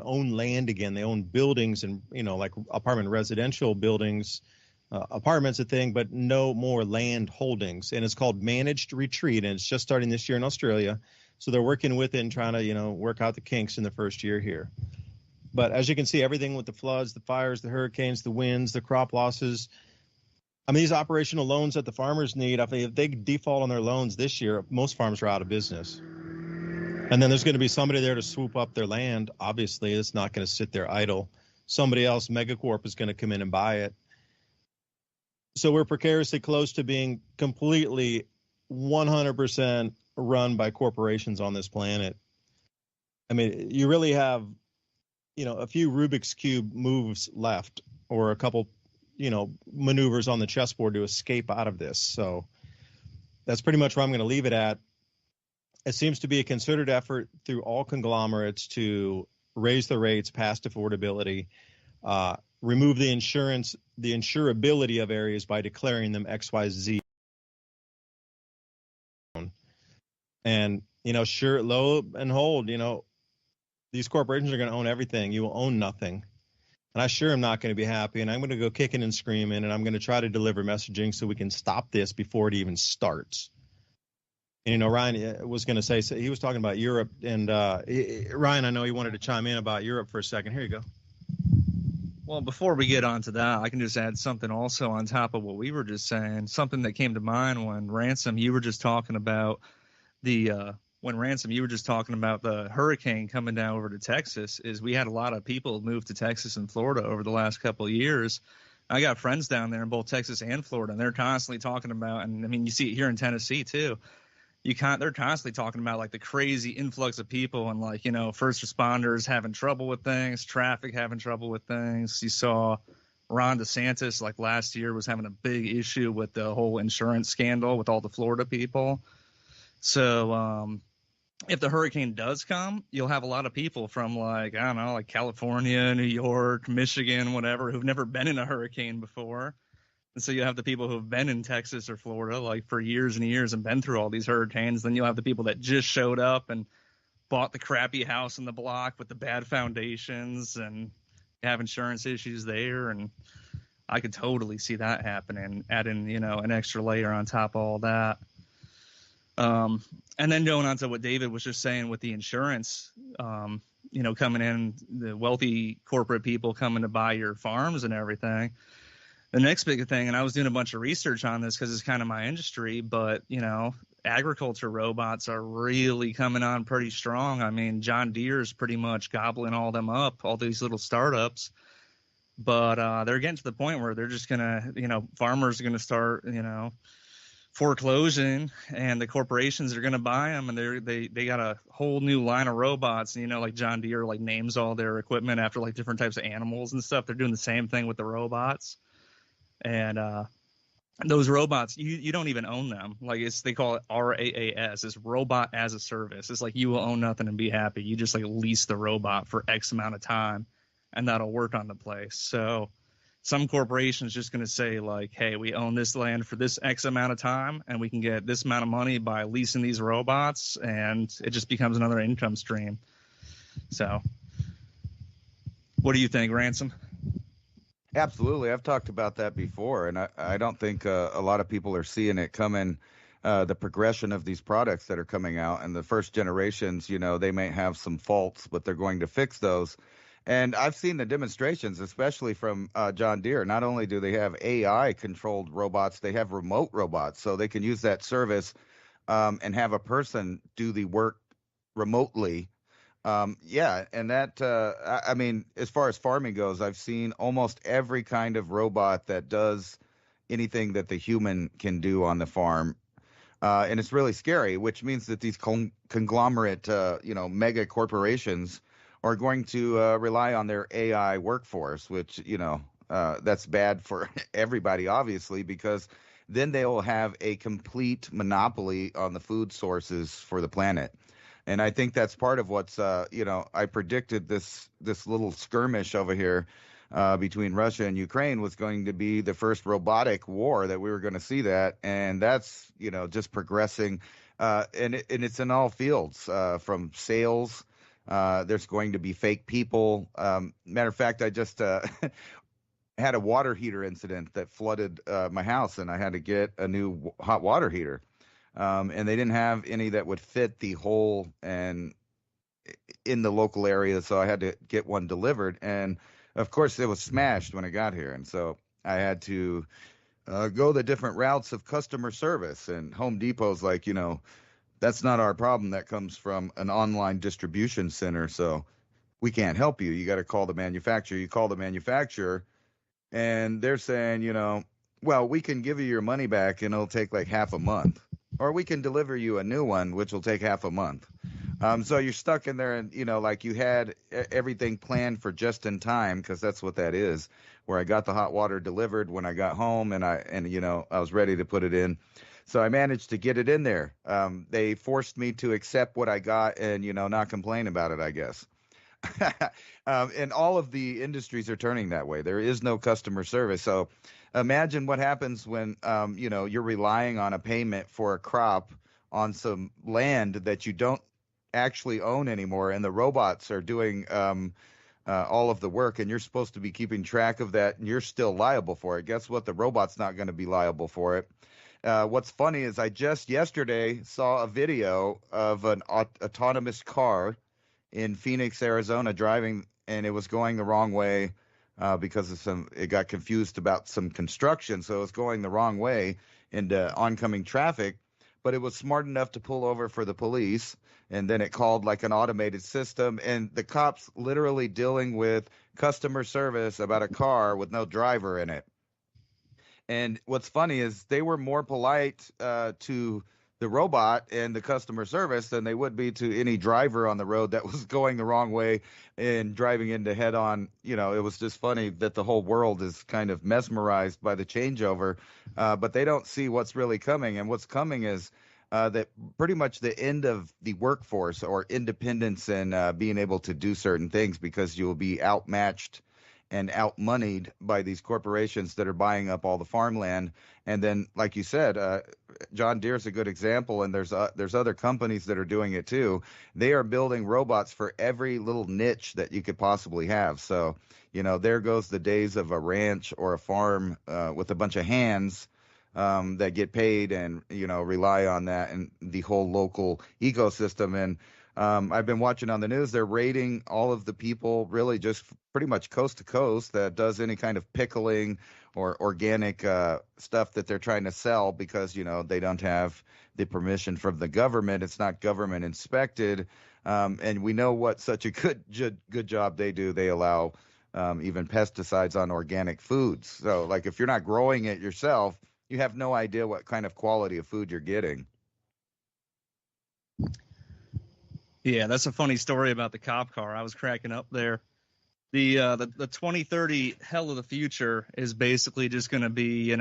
own land again. They own buildings and, like apartment residential buildings, apartments, a thing, but no more land holdings. And it's called managed retreat. And it's just starting this year in Australia. So they're working with it and trying to, work out the kinks in the first year here. But as you can see, everything with the floods, the fires, the hurricanes, the winds, the crop losses, these operational loans that the farmers need, if they default on their loans this year, most farms are out of business. And then there's going to be somebody there to swoop up their land. Obviously, it's not going to sit there idle. Somebody else, Megacorp, is going to come in and buy it. So we're precariously close to being completely 100% run by corporations on this planet. You really have, a few Rubik's Cube moves left, or a couple maneuvers on the chessboard to escape out of this. So that's pretty much where I'm going to leave it at. It seems to be a concerted effort through all conglomerates to raise the rates past affordability, remove the insurability of areas by declaring them XYZ. And, sure, lo and hold, these corporations are going to own everything. You will own nothing. And I sure am not going to be happy, and I'm going to go kicking and screaming, and I'm going to try to deliver messaging so we can stop this before it even starts. And, Ryan was going to say, so he was talking about Europe, and Ryan, I know he wanted to chime in about Europe for a second. Here you go. Well, before we get on to that, I can just add something also on top of what we were just saying, something that came to mind when Ransom, you were just talking about the hurricane coming down over to Texas. Is we had a lot of people move to Texas and Florida over the last couple of years. I got friends down there in both Texas and Florida, and they're constantly talking about, and you see it here in Tennessee too. They're constantly talking about like the crazy influx of people and first responders having trouble with things, traffic having trouble with things. You saw Ron DeSantis like last year was having a big issue with the whole insurance scandal with all the Florida people. So if the hurricane does come, you'll have a lot of people from like California, New York, Michigan, whatever, who've never been in a hurricane before. And so you have the people who've been in Texas or Florida like for years and years and been through all these hurricanes. Then you'll have the people that just showed up and bought the crappy house in the block with the bad foundations and have insurance issues there. And I could totally see that happening, adding, an extra layer on top of all that. And then going on to what David was just saying with the insurance, coming in, the wealthy corporate people coming to buy your farms and everything. The next big thing, and I was doing a bunch of research on this because it's kind of my industry, but, agriculture robots are really coming on pretty strong. John Deere's pretty much gobbling all them up, all these little startups. But they're getting to the point where they're just going to, farmers are going to start, foreclosing, and the corporations are going to buy them, and they got a whole new line of robots. And, like John Deere like names all their equipment after like different types of animals and stuff. They're doing the same thing with the robots. And those robots, you don't even own them. Like they call it RAAS. It's robot as a service. It's like you will own nothing and be happy. You just like lease the robot for X amount of time, and that'll work on the place. So some corporation's just going to say like, hey, we own this land for this X amount of time, and we can get this amount of money by leasing these robots, and it just becomes another income stream. So what do you think, Ransom? Absolutely. I've talked about that before, and I don't think a lot of people are seeing it coming, the progression of these products that are coming out. And the first generations, they may have some faults, but they're going to fix those. And I've seen the demonstrations, especially from John Deere. Not only do they have AI-controlled robots, they have remote robots, so they can use that service and have a person do the work remotely. And that, as far as farming goes, I've seen almost every kind of robot that does anything that the human can do on the farm. And it's really scary, which means that these conglomerate, mega corporations are going to rely on their AI workforce, which, that's bad for everybody, obviously, because then they will have a complete monopoly on the food sources for the planet. And I think that's part of what's, I predicted this little skirmish over here between Russia and Ukraine was going to be the first robotic war that we were going to see that. And that's, just progressing. And it's in all fields, from sales There's going to be fake people. Matter of fact, I just had a water heater incident that flooded my house, and I had to get a new hot water heater. And they didn't have any that would fit the hole and in the local area, so I had to get one delivered. And of course, it was smashed when it got here, and so I had to go the different routes of customer service. And Home Depot's like, that's not our problem. That comes from an online distribution center, so we can't help you. You got to call the manufacturer. You call the manufacturer, and they're saying, well, we can give you your money back, and it'll take like half a month. Or we can deliver you a new one, which will take half a month. So you're stuck in there, and like you had everything planned for just in time, because that's what that is. Where I got the hot water delivered when I got home, and I was ready to put it in. So I managed to get it in there. They forced me to accept what I got and not complain about it, I guess. And all of the industries are turning that way. There is no customer service. So imagine what happens when you're relying on a payment for a crop on some land that you don't actually own anymore, and the robots are doing all of the work, and you're supposed to be keeping track of that, and you're still liable for it. Guess what? The robot's not going to be liable for it. What's funny is I just yesterday saw a video of an autonomous car in Phoenix, Arizona, driving, and it was going the wrong way because of it got confused about some construction, so it was going the wrong way into oncoming traffic. But it was smart enough to pull over for the police, and then it called like an automated system, and the cops literally dealing with customer service about a car with no driver in it. And what's funny is they were more polite to the robot and the customer service than they would be to any driver on the road that was going the wrong way and driving into head on. It was just funny that the whole world is kind of mesmerized by the changeover, but they don't see what's really coming. And what's coming is that pretty much the end of the workforce or independence and being able to do certain things, because you will be outmatched and outmoneyed by these corporations that are buying up all the farmland. And then, like you said, John Deere's a good example, and there's other companies that are doing it too. They are building robots for every little niche that you could possibly have. So, there goes the days of a ranch or a farm with a bunch of hands that get paid and, rely on that and the whole local ecosystem. And I've been watching on the news, they're rating all of the people really just pretty much coast to coast that does any kind of pickling or organic stuff that they're trying to sell, because, they don't have the permission from the government. It's not government inspected. And we know what such a good job they do. They allow even pesticides on organic foods. So like if you're not growing it yourself, you have no idea what kind of quality of food you're getting. Yeah, that's a funny story about the cop car. I was cracking up there. The 2030 hell of the future is basically just going to be,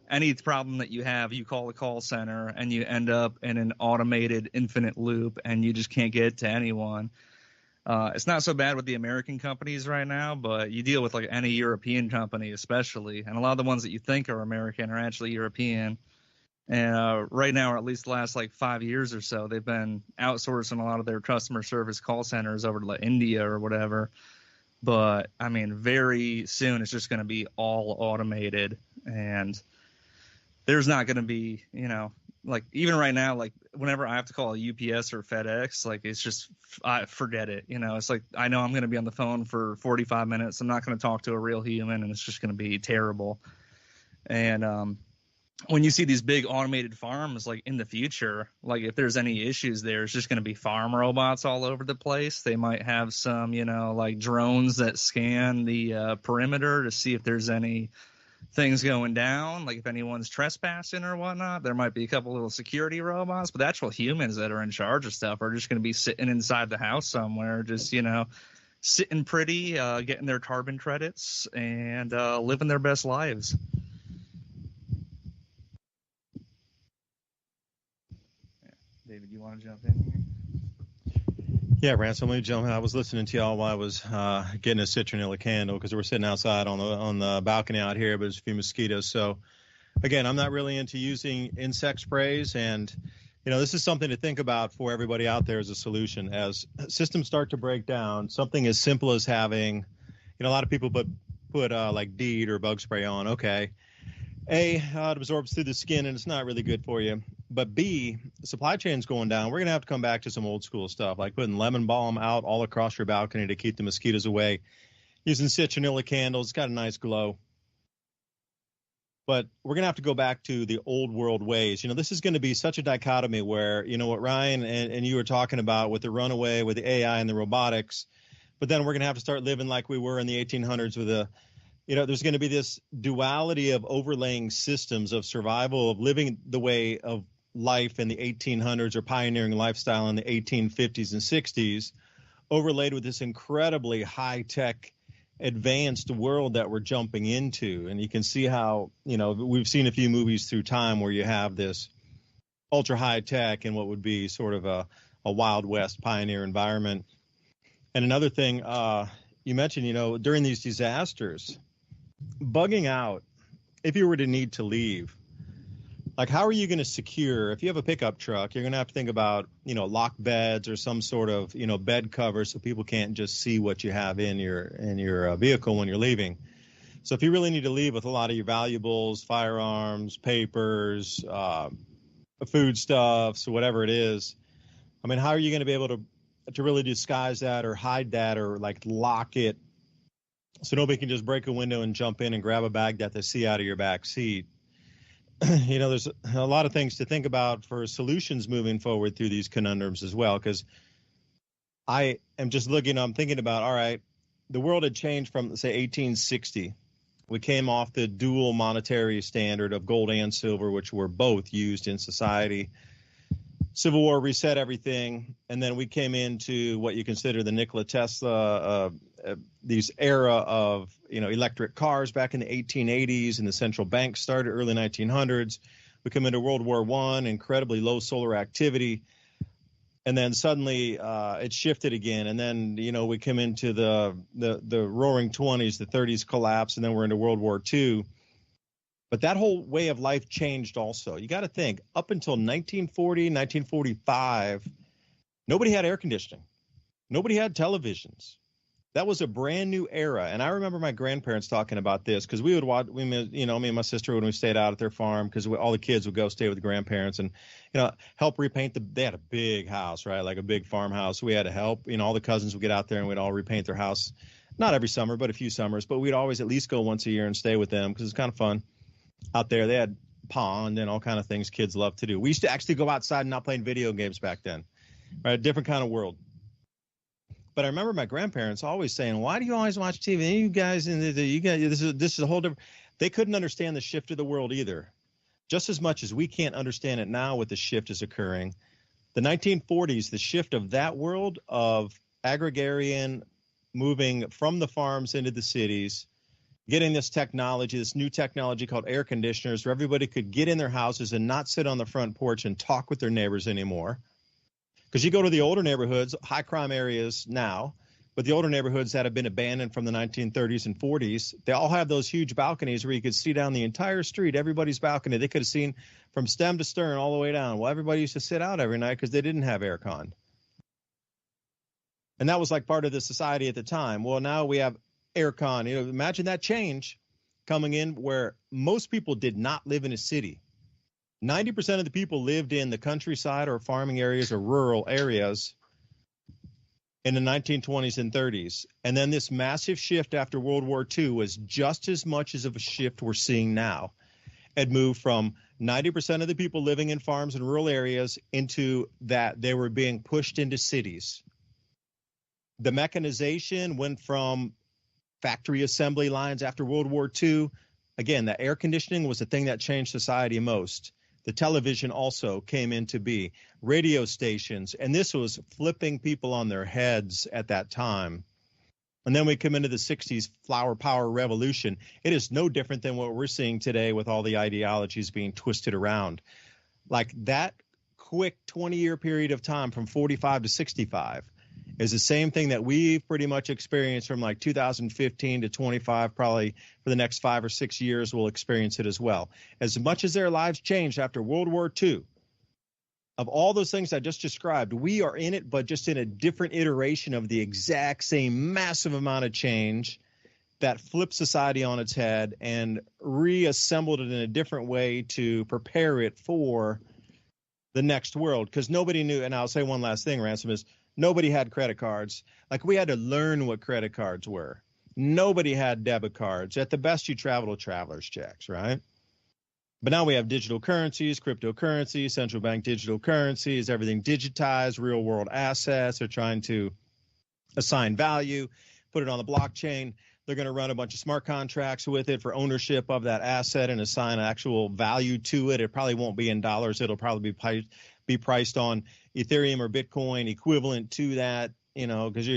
any problem that you have, you call the call center and you end up in an automated infinite loop and you just can't get to anyone. It's not so bad with the American companies right now, but you deal with like any European company especially, and a lot of the ones that you think are American are actually European. And right now, or at least the last like 5 years or so, they've been outsourcing a lot of their customer service call centers over to like India or whatever. But I mean, very soon it's just going to be all automated, and there's not going to be, like even right now, like whenever I have to call a UPS or FedEx, like it's just, I forget it. It's like I know I'm going to be on the phone for 45 minutes. I'm not going to talk to a real human, and it's just going to be terrible. And when you see these big automated farms, like in the future, like if there's any issues there, it's just going to be farm robots all over the place. They might have some, like drones that scan the perimeter to see if there's any things going down, like if anyone's trespassing or whatnot. There might be a couple little security robots, but the actual humans that are in charge of stuff are just going to be sitting inside the house somewhere, just, sitting pretty, getting their carbon credits and living their best lives. David, you want to jump in here? Yeah, Ransom, let me jump in. I was listening to y'all while I was getting a citronella candle, because we're sitting outside on the balcony out here, but there's a few mosquitoes. So, again, I'm not really into using insect sprays, and This is something to think about for everybody out there as a solution. As systems start to break down, something as simple as having, a lot of people put like DEET or bug spray on. Okay. A, it absorbs through the skin and it's not really good for you. But B, the supply chain's going down. We're going to have to come back to some old school stuff, like putting lemon balm out all across your balcony to keep the mosquitoes away, using citronella candles. It's got a nice glow. But we're going to have to go back to the old world ways. This is going to be such a dichotomy where, what Ryan and you were talking about with the runaway, with the AI and the robotics, but then we're going to have to start living like we were in the 1800s with there's going to be this duality of overlaying systems of survival, of living the way of life in the 1800s or pioneering lifestyle in the 1850s and 60s, overlaid with this incredibly high-tech advanced world that we're jumping into. And you can see how, we've seen a few movies through time where you have this ultra high tech and what would be sort of a Wild West pioneer environment. And another thing you mentioned, during these disasters, bugging out, if you were to need to leave, like how are you going to secure, if you have a pickup truck, you're going to have to think about, locked beds or some sort of, bed cover so people can't just see what you have in your vehicle when you're leaving. So if you really need to leave with a lot of your valuables, firearms, papers, foodstuffs, whatever it is, I mean, how are you going to be able to really disguise that or hide that or like lock it so nobody can just break a window and jump in and grab a bag that they see out of your back seat? There's a lot of things to think about for solutions moving forward through these conundrums as well, because I am just I'm thinking about, all right, the world had changed from, say, 1860. We came off the dual monetary standard of gold and silver, which were both used in society. Civil War reset everything, and then we came into what you consider the Nikola Tesla, these era of electric cars back in the 1880s, and the central banks started early 1900s. We come into World War I, incredibly low solar activity, and then suddenly it shifted again. And then we come into the Roaring 20s, the 30s collapse, and then we're into World War II. But that whole way of life changed also. You got to think, up until 1940, 1945, nobody had air conditioning. Nobody had televisions. That was a brand new era. And I remember my grandparents talking about this because we would watch, me and my sister, when we stayed out at their farm, because all the kids would go stay with the grandparents and, help repaint they had a big house, right? Like a big farmhouse. We had to help, all the cousins would get out there and we'd all repaint their house. Not every summer, but a few summers. But we'd always at least go once a year and stay with them because it's kind of fun. Out there, they had pond and all kind of things kids love to do. We used to actually go outside and not playing video games back then, right? A different kind of world. But I remember my grandparents always saying, "Why do you always watch TV? You guys, this is a whole different." They couldn't understand the shift of the world either, just as much as we can't understand it now. What the shift is occurring, the 1940s, the shift of that world of agrarian moving from the farms into the cities. Getting this technology, this new technology called air conditioners, where everybody could get in their houses and not sit on the front porch and talk with their neighbors anymore. Because you go to the older neighborhoods, high crime areas now, but the older neighborhoods that have been abandoned from the 1930s and 40s, they all have those huge balconies where you could see down the entire street, everybody's balcony. They could have seen from stem to stern all the way down. Well, everybody used to sit out every night because they didn't have air con. And that was like part of the society at the time. Well, now we have aircon. Imagine that change coming in where most people did not live in a city. 90% of the people lived in the countryside or farming areas or rural areas in the 1920s and 30s. And then this massive shift after World War II was just as much as of a shift we're seeing now. It moved from 90% of the people living in farms and rural areas into that they were being pushed into cities. The mechanization went from factory assembly lines after World War II. Again, the air conditioning was the thing that changed society most. The television also came into be, radio stations, and this was flipping people on their heads at that time. And then we come into the 60s flower power revolution. It is no different than what we're seeing today with all the ideologies being twisted around. Like that quick 20-year period of time from 45 to 65 is the same thing that we've pretty much experienced from like 2015 to 25, probably for the next 5 or 6 years, we'll experience it as well. As much as their lives changed after World War II, of all those things I just described, we are in it, but just in a different iteration of the exact same massive amount of change that flipped society on its head and reassembled it in a different way to prepare it for the next world. Because nobody knew, and I'll say one last thing, Ransom, is nobody had credit cards. Like, we had to learn what credit cards were. Nobody had debit cards. At the best, you travel with traveler's checks, right? But now we have digital currencies, cryptocurrencies, central bank digital currencies, everything digitized, real world assets. They're trying to assign value, put it on the blockchain. They're going to run a bunch of smart contracts with it for ownership of that asset and assign actual value to it. It probably won't be in dollars. It'll probably be priced on Ethereum or Bitcoin equivalent to that, because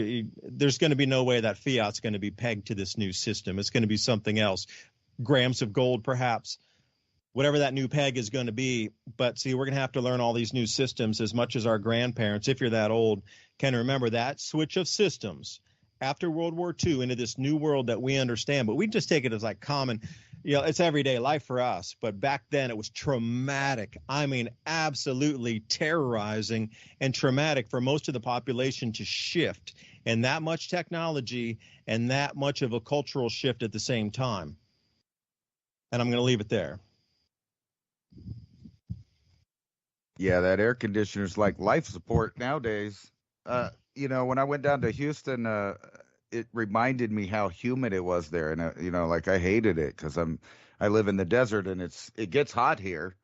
there's going to be no way that fiat's going to be pegged to this new system. It's going to be something else, grams of gold perhaps, whatever that new peg is going to be. But see, we're going to have to learn all these new systems as much as our grandparents, if you're that old, can remember that switch of systems after World War II into this new world that we understand. But we just take it as like common, it's everyday life for us. But back then it was traumatic. I mean, absolutely terrorizing and traumatic for most of the population to shift, and that much technology and that much of a cultural shift at the same time. And I'm going to leave it there. Yeah, that air conditioner's like life support nowadays. When I went down to Houston, it reminded me how humid it was there, and like I hated it because I live in the desert and it gets hot here,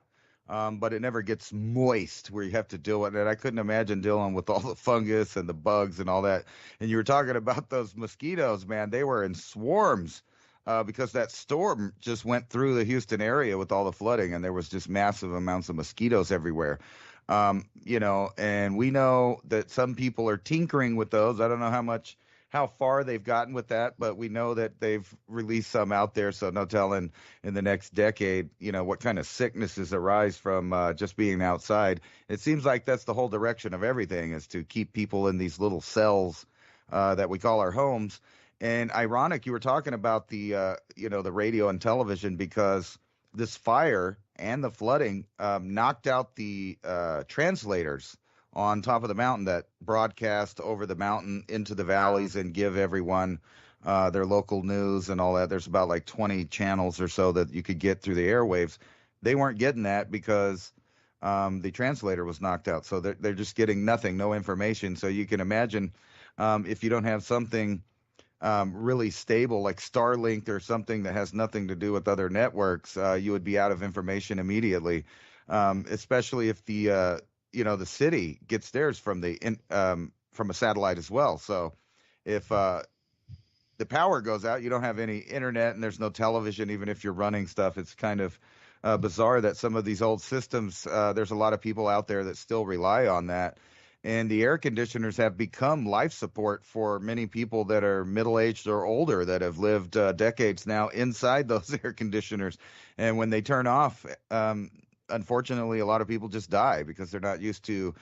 but it never gets moist where you have to deal with it. I couldn't imagine dealing with all the fungus and the bugs and all that. And you were talking about those mosquitoes, man; they were in swarms. Because that storm just went through the Houston area with all the flooding, and there was just massive amounts of mosquitoes everywhere. And we know that some people are tinkering with those. I don't know how far they've gotten with that, but we know that they've released some out there. So no telling in the next decade, what kind of sicknesses arise from just being outside. It seems like that's the whole direction of everything, is to keep people in these little cells that we call our homes. And ironic, you were talking about the radio and television, because this fire and the flooding knocked out the translators on top of the mountain that broadcast over the mountain into the valleys and give everyone their local news and all that. There's about like 20 channels or so that you could get through the airwaves. They weren't getting that because the translator was knocked out. So they're just getting nothing, no information. So you can imagine if you don't have something really stable like Starlink or something that has nothing to do with other networks, you would be out of information immediately, especially if the city gets theirs from a satellite as well. So if the power goes out, you don't have any internet and there's no television, even if you're running stuff. It's kind of bizarre that some of these old systems, there's a lot of people out there that still rely on that. And the air conditioners have become life support for many people that are middle-aged or older that have lived decades now inside those air conditioners. And when they turn off, unfortunately, a lot of people just die because they're not used to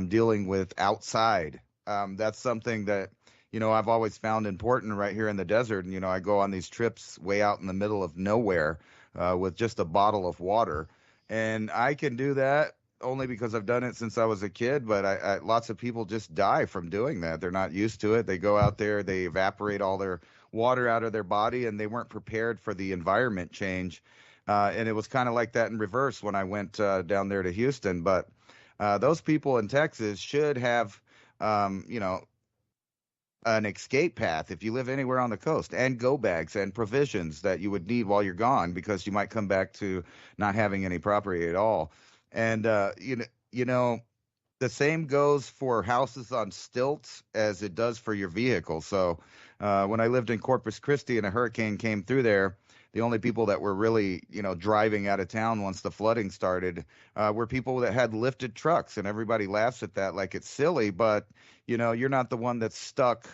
dealing with outside. That's something that, I've always found important right here in the desert. And, I go on these trips way out in the middle of nowhere with just a bottle of water. And I can do that only because I've done it since I was a kid, but lots of people just die from doing that. They're not used to it. They go out there, they evaporate all their water out of their body, and they weren't prepared for the environment change. And it was kind of like that in reverse when I went down there to Houston. But those people in Texas should have, an escape path if you live anywhere on the coast, and go bags and provisions that you would need while you're gone, because you might come back to not having any property at all. And, the same goes for houses on stilts as it does for your vehicle. So when I lived in Corpus Christi and a hurricane came through there, the only people that were really, driving out of town once the flooding started were people that had lifted trucks. And everybody laughs at that like it's silly. But, you're not the one that's stuck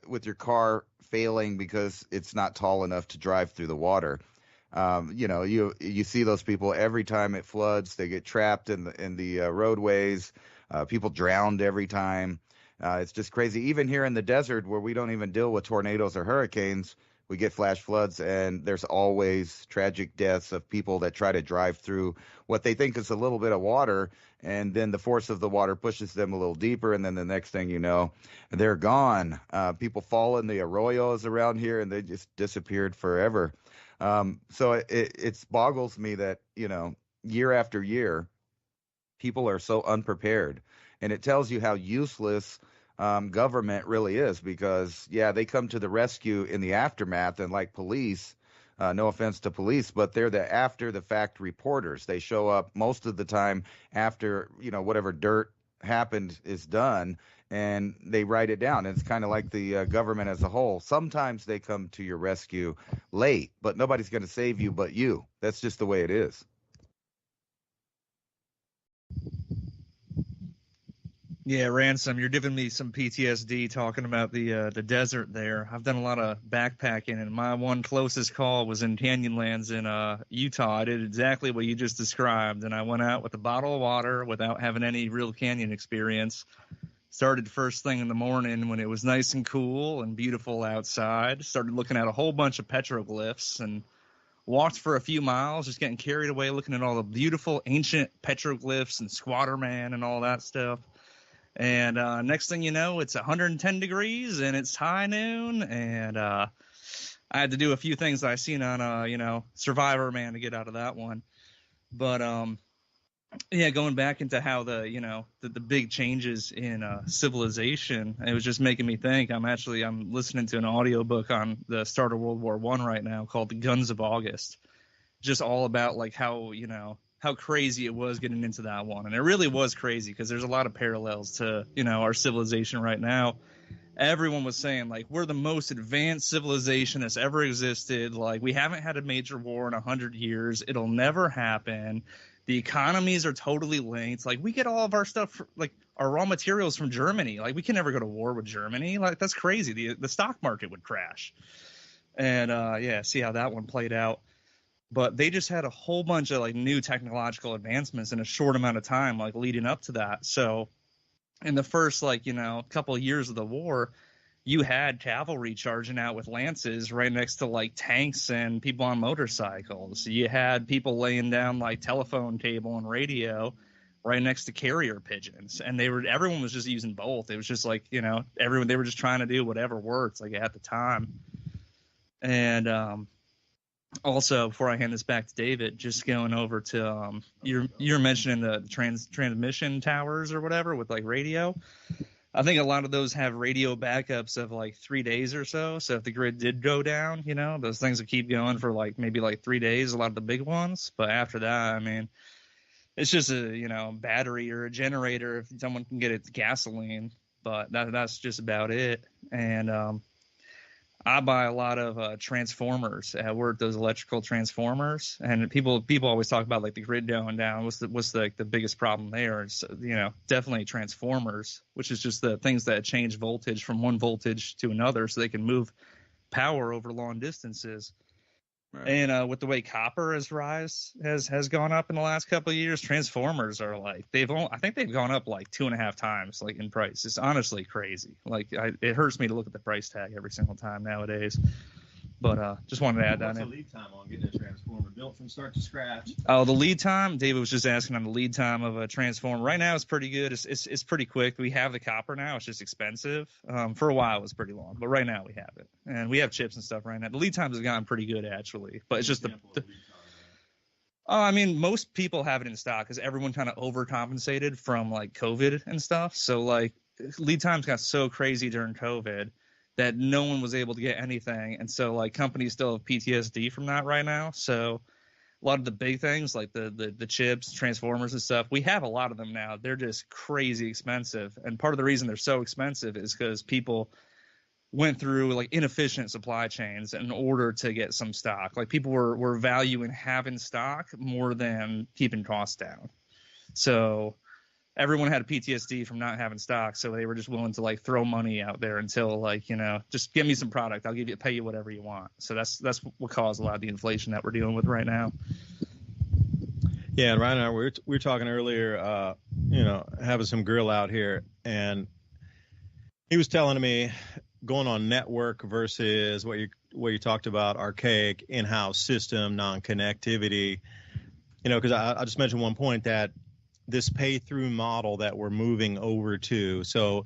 with your car failing because it's not tall enough to drive through the water. You see those people every time it floods. They get trapped in the roadways. People drowned every time. It's just crazy. Even here in the desert, where we don't even deal with tornadoes or hurricanes, we get flash floods, and there's always tragic deaths of people that try to drive through what they think is a little bit of water, and then the force of the water pushes them a little deeper, and then the next thing you know, they're gone. People fall in the arroyos around here, and they just disappeared forever. So it boggles me that, year after year, people are so unprepared, and it tells you how useless government really is, because they come to the rescue in the aftermath, and like police, no offense to police, but they're the after the fact reporters. They show up most of the time after whatever dirt happened is done, and they write it down. And it's kind of like the government as a whole. Sometimes they come to your rescue late, but nobody's going to save you but you. That's just the way it is. Yeah, Ransom, you're giving me some PTSD talking about the desert there. I've done a lot of backpacking, and my one closest call was in Canyonlands in Utah. I did exactly what you just described, and I went out with a bottle of water without having any real canyon experience. Started first thing in the morning when it was nice and cool and beautiful outside. Started looking at a whole bunch of petroglyphs and walked for a few miles, just getting carried away looking at all the beautiful ancient petroglyphs and Squatter Man and all that stuff. And next thing you know, it's 110 degrees and it's high noon. And I had to do a few things that I seen on, Survivor Man to get out of that one. But going back into how the big changes in civilization, it was just making me think. I'm listening to an audiobook on the start of World War I right now called The Guns of August. Just all about like how crazy it was getting into that one. And it really was crazy because there's a lot of parallels to, our civilization right now. Everyone was saying, like, we're the most advanced civilization that's ever existed. Like, we haven't had a major war in 100 years. It'll never happen. The economies are totally linked. Like, we get all of our stuff, like, our raw materials from Germany. Like, we can never go to war with Germany. Like, that's crazy. The stock market would crash. And, see how that one played out. But they just had a whole bunch of like new technological advancements in a short amount of time, like leading up to that. So in the first couple of years of the war, you had cavalry charging out with lances right next to like tanks and people on motorcycles. You had people laying down like telephone cable and radio right next to carrier pigeons, and everyone was just using both. It was just like they were just trying to do whatever worked like at the time. And also, before I hand this back to David, just going over to you're mentioning the transmission towers or whatever with like radio. I think a lot of those have radio backups of like 3 days or so. So if the grid did go down, those things would keep going for like maybe like 3 days, a lot of the big ones. But after that, I mean, it's just a battery or a generator if someone can get it to gasoline. But that's just about it. And I buy a lot of transformers at work, those electrical transformers, and people always talk about like the grid going down. What's the biggest problem there? It's definitely transformers, which is just the things that change voltage from one voltage to another, so they can move power over long distances. Right. And with the way copper has gone up in the last couple of years, transformers are like I think they've gone up like 2.5 times like in price. It's honestly crazy. Like it hurts me to look at the price tag every single time nowadays. But just wanted to add that in. What's the lead time on getting a transformer built from start to scratch? Oh, the lead time? David was just asking on the lead time of a transformer. Right now it's pretty good. It's pretty quick. We have the copper now. It's just expensive. For a while it was pretty long, but right now we have it. And we have chips and stuff right now. The lead times have gotten pretty good actually. But it's just I mean, most people have it in stock because everyone kind of overcompensated from like COVID and stuff. So like lead times got so crazy during COVID that no one was able to get anything. And so like companies still have PTSD from that right now. So a lot of the big things like the chips, transformers and stuff, we have a lot of them now. They're just crazy expensive. And part of the reason they're so expensive is because people went through like inefficient supply chains in order to get some stock. Like people were valuing having stock more than keeping costs down. So everyone had a PTSD from not having stock, so they were just willing to like throw money out there until like just give me some product, I'll pay you whatever you want. So that's what caused a lot of the inflation that we're dealing with right now. Yeah, and Ryan and I we were talking earlier, having some grill out here, and he was telling me going on network versus what you talked about, archaic in-house system, non-connectivity. Because I just mentioned one point that this pay-through model that we're moving over to. So,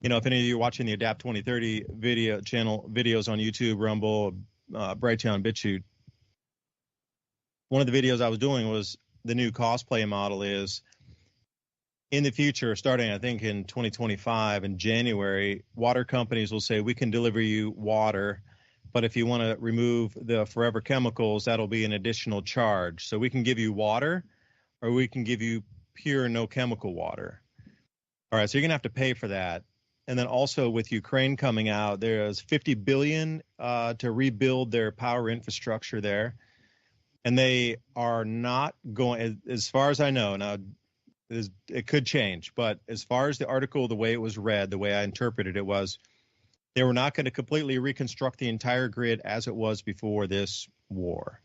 if any of you are watching the Adapt 2030 videos on YouTube, Rumble, Brighteon, BitChute, one of the videos I was doing was the new cost play model is in the future, starting I think in 2025 in January, water companies will say we can deliver you water, but if you want to remove the forever chemicals, that'll be an additional charge. So we can give you water, or we can give you pure no chemical water. All right, so you're gonna have to pay for that. And then also with Ukraine coming out, there's $50 billion to rebuild their power infrastructure there. And they are not going, as far as I know, now it could change, but as far as the article, the way it was read, the way I interpreted it was, they were not going to completely reconstruct the entire grid as it was before this war.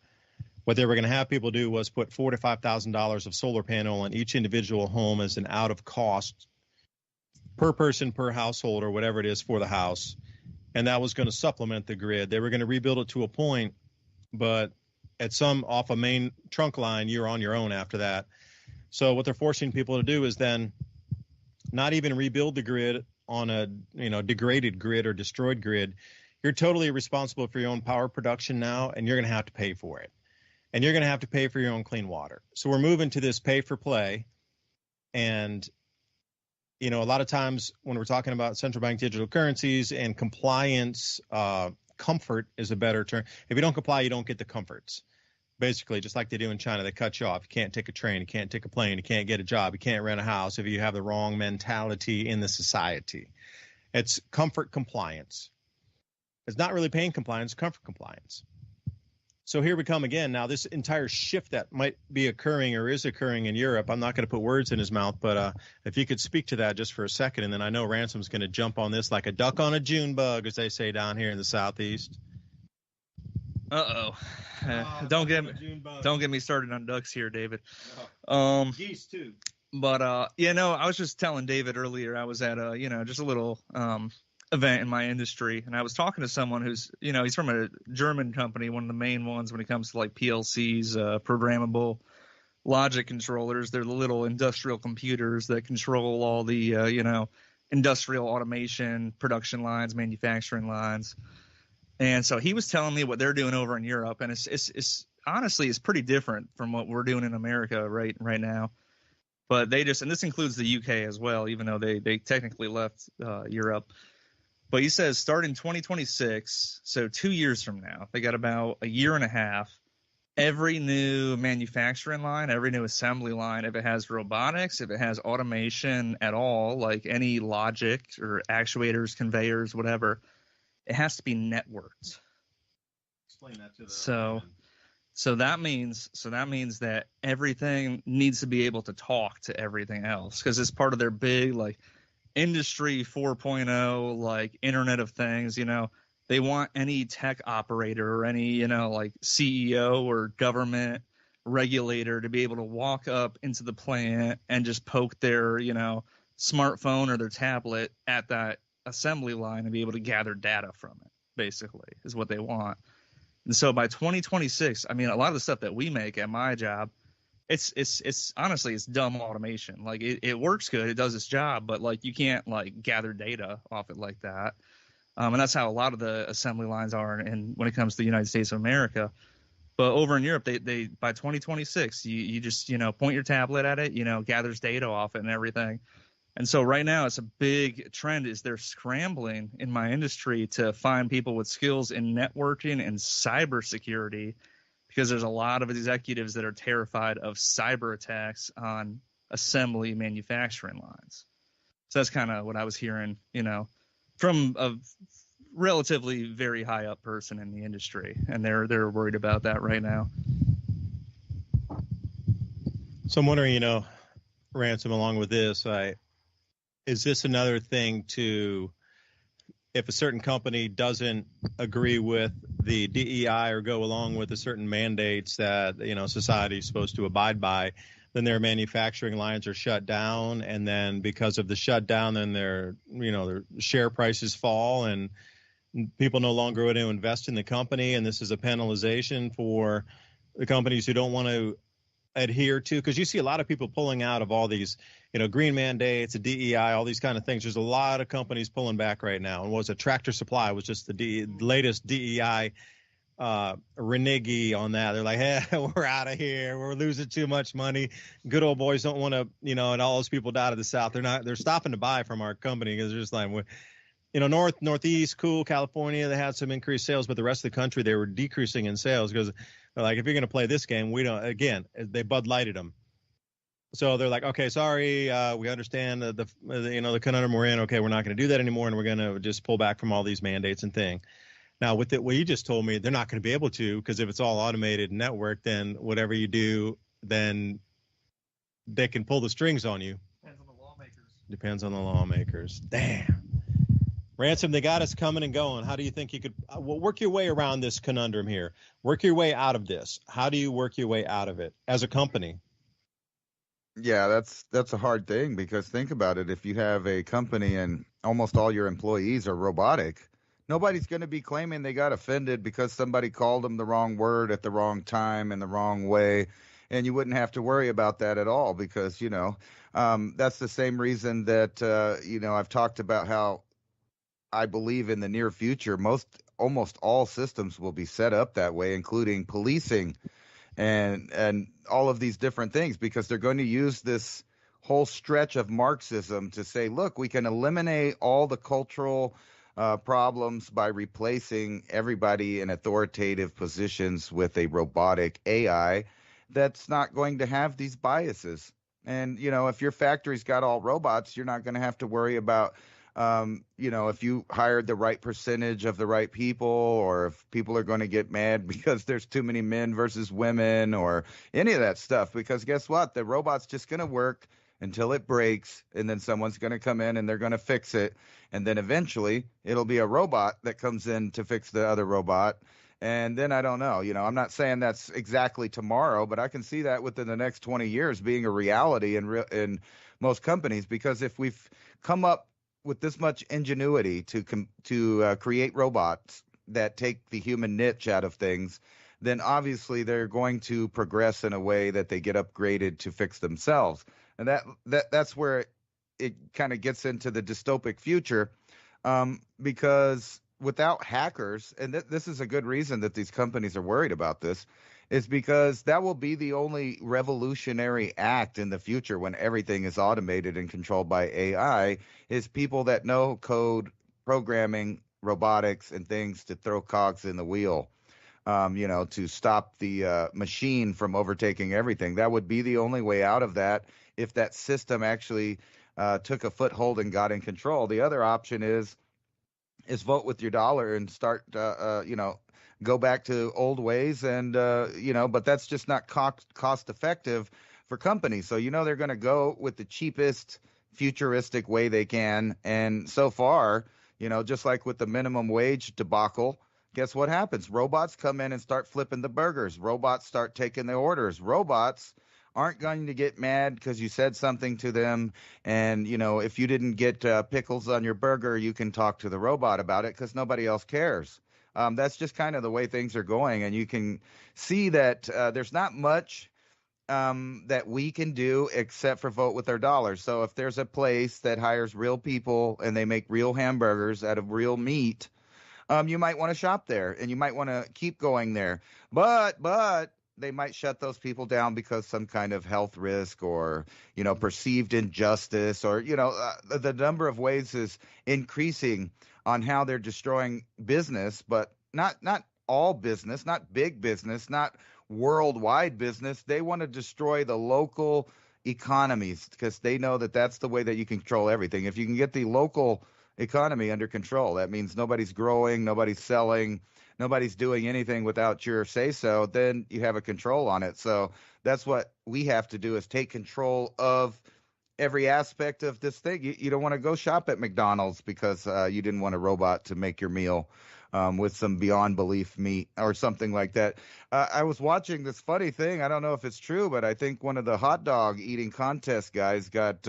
What they were going to have people do was put $4,000 to $5,000 of solar panel on each individual home as an out of cost per person, per household, or whatever it is for the house. And that was going to supplement the grid. They were going to rebuild it to a point, but off a main trunk line, you're on your own after that. So what they're forcing people to do is then not even rebuild the grid on a degraded grid or destroyed grid. You're totally responsible for your own power production now, and you're going to have to pay for it. And you're going to have to pay for your own clean water. So we're moving to this pay for play. And a lot of times when we're talking about central bank digital currencies and compliance, comfort is a better term. If you don't comply, you don't get the comforts. Basically, just like they do in China, they cut you off. You can't take a train, you can't take a plane, you can't get a job, you can't rent a house if you have the wrong mentality in the society. It's comfort compliance. It's not really pain compliance, comfort compliance. So here we come again. Now, this entire shift that might be occurring or is occurring in Europe, I'm not going to put words in his mouth, but if you could speak to that just for a second, and then I know Ransom's going to jump on this like a duck on a June bug, as they say down here in the Southeast. Don't get me started on ducks here, David. Geese too. But I was just telling David earlier, I was at just a little event in my industry, and I was talking to someone who's he's from a German company, one of the main ones when it comes to like PLCs, programmable logic controllers. They're the little industrial computers that control all the industrial automation, production lines, manufacturing lines. And so he was telling me what they're doing over in Europe, and it's honestly it's pretty different from what we're doing in America right now. But and this includes the UK as well, even though they technically left Europe. But he says starting 2026, so 2 years from now, they got about a year and a half, every new manufacturing line, every new assembly line, if it has robotics, if it has automation at all, like any logic or actuators, conveyors, whatever, it has to be networked. Explain that to the So that means that everything needs to be able to talk to everything else, because it's part of their big like industry 4.0 like Internet of Things. They want any tech operator or any like CEO or government regulator to be able to walk up into the plant and just poke their smartphone or their tablet at that assembly line and be able to gather data from it, basically, is what they want. And so by 2026, I mean, a lot of the stuff that we make at my job, it's honestly, it's dumb automation. Like it works good, it does its job, but like you can't like gather data off it like that. And that's how a lot of the assembly lines are and when it comes to the United States of America. But over in Europe, they by 2026, you just point your tablet at it, gathers data off it and everything. And so right now, it's a big trend is they're scrambling in my industry to find people with skills in networking and cybersecurity, because there's a lot of executives that are terrified of cyber attacks on assembly manufacturing lines. So that's kind of what I was hearing, from a relatively very high up person in the industry, and they're worried about that right now. So I'm wondering, Ransom, along with this, is this another thing to, if a certain company doesn't agree with the DEI or go along with the certain mandates that society is supposed to abide by, then their manufacturing lines are shut down, and then because of the shutdown, then their share prices fall, and people no longer want to invest in the company, and this is a penalization for the companies who don't want to adhere to, because you see a lot of people pulling out of all these, green mandates, a DEI, all these kind of things. There's a lot of companies pulling back right now. And was a Tractor Supply was just the latest DEI renege on that. They're like, hey, we're out of here. We're losing too much money. Good old boys don't want to, and all those people died of the South. They're stopping to buy from our company because they're just like, Northeast, cool. California, they had some increased sales, but the rest of the country, they were decreasing in sales because they're like, if you're going to play this game, they Bud Lighted them. So they're like, okay, sorry, we understand the conundrum we're in. Okay, we're not going to do that anymore, and we're going to just pull back from all these mandates and thing. Now, with what you just told me, they're not going to be able to, because if it's all automated network, then whatever you do, then they can pull the strings on you. Depends on the lawmakers. Damn. Ransom, they got us coming and going. How do you think you could work your way around this conundrum here? Work your way out of this. How do you work your way out of it as a company? Yeah, that's a hard thing, because think about it. If you have a company and almost all your employees are robotic, nobody's going to be claiming they got offended because somebody called them the wrong word at the wrong time in the wrong way. And you wouldn't have to worry about that at all, because, that's the same reason that, I've talked about how I believe in the near future, almost all systems will be set up that way, including policing and all of these different things, because they're going to use this whole stretch of Marxism to say, look, we can eliminate all the cultural problems by replacing everybody in authoritative positions with a robotic AI that's not going to have these biases. And, if your factory's got all robots, you're not going to have to worry about if you hired the right percentage of the right people, or if people are going to get mad because there's too many men versus women, or any of that stuff. Because guess what? The robot's just going to work until it breaks, and then someone's going to come in and they're going to fix it. And then eventually it'll be a robot that comes in to fix the other robot. And then I don't know, I'm not saying that's exactly tomorrow, but I can see that within the next 20 years being a reality in most companies. Because if we've come up with this much ingenuity to create robots that take the human niche out of things, then obviously they're going to progress in a way that they get upgraded to fix themselves. And that's where it kind of gets into the dystopic future, because without hackers, and this is a good reason that these companies are worried about this, is because that will be the only revolutionary act in the future when everything is automated and controlled by AI, is people that know code, programming, robotics, and things to throw cogs in the wheel, to stop the machine from overtaking everything. That would be the only way out of that, if that system actually took a foothold and got in control. The other option is vote with your dollar and start, go back to old ways, and but that's just not cost effective for companies. So they're going to go with the cheapest futuristic way they can. And so far, just like with the minimum wage debacle, guess what happens? Robots come in and start flipping the burgers. Robots start taking the orders. Robots aren't going to get mad because you said something to them. And, if you didn't get pickles on your burger, you can talk to the robot about it because nobody else cares. That's just kind of the way things are going. And you can see that there's not much that we can do except for vote with our dollars. So if there's a place that hires real people and they make real hamburgers out of real meat, you might want to shop there, and you might want to keep going there. But they might shut those people down because some kind of health risk, or, perceived injustice, or, the number of ways is increasing on how they're destroying business, but not all business, not big business, not worldwide business. They want to destroy the local economies because they know that that's the way that you can control everything. If you can get the local economy under control, that means nobody's growing, nobody's selling, nobody's doing anything without your say so, then you have a control on it. So that's what we have to do, is take control of every aspect of this thing. You don't want to go shop at McDonald's because you didn't want a robot to make your meal. with some beyond belief meat or something like that. I was watching this funny thing. I don't know if it's true, but I think one of the hot dog eating contest guys got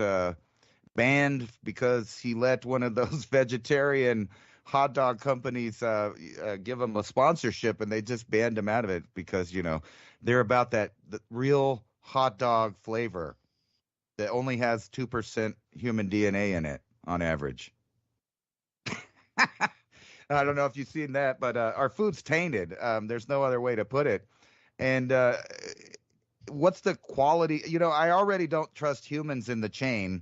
banned because he let one of those vegetarian hot dog companies give him a sponsorship, and they just banned him out of it because, they're about the real hot dog flavor that only has 2% human DNA in it on average. I don't know if you've seen that, but our food's tainted. There's no other way to put it. And what's the quality? I already don't trust humans in the chain.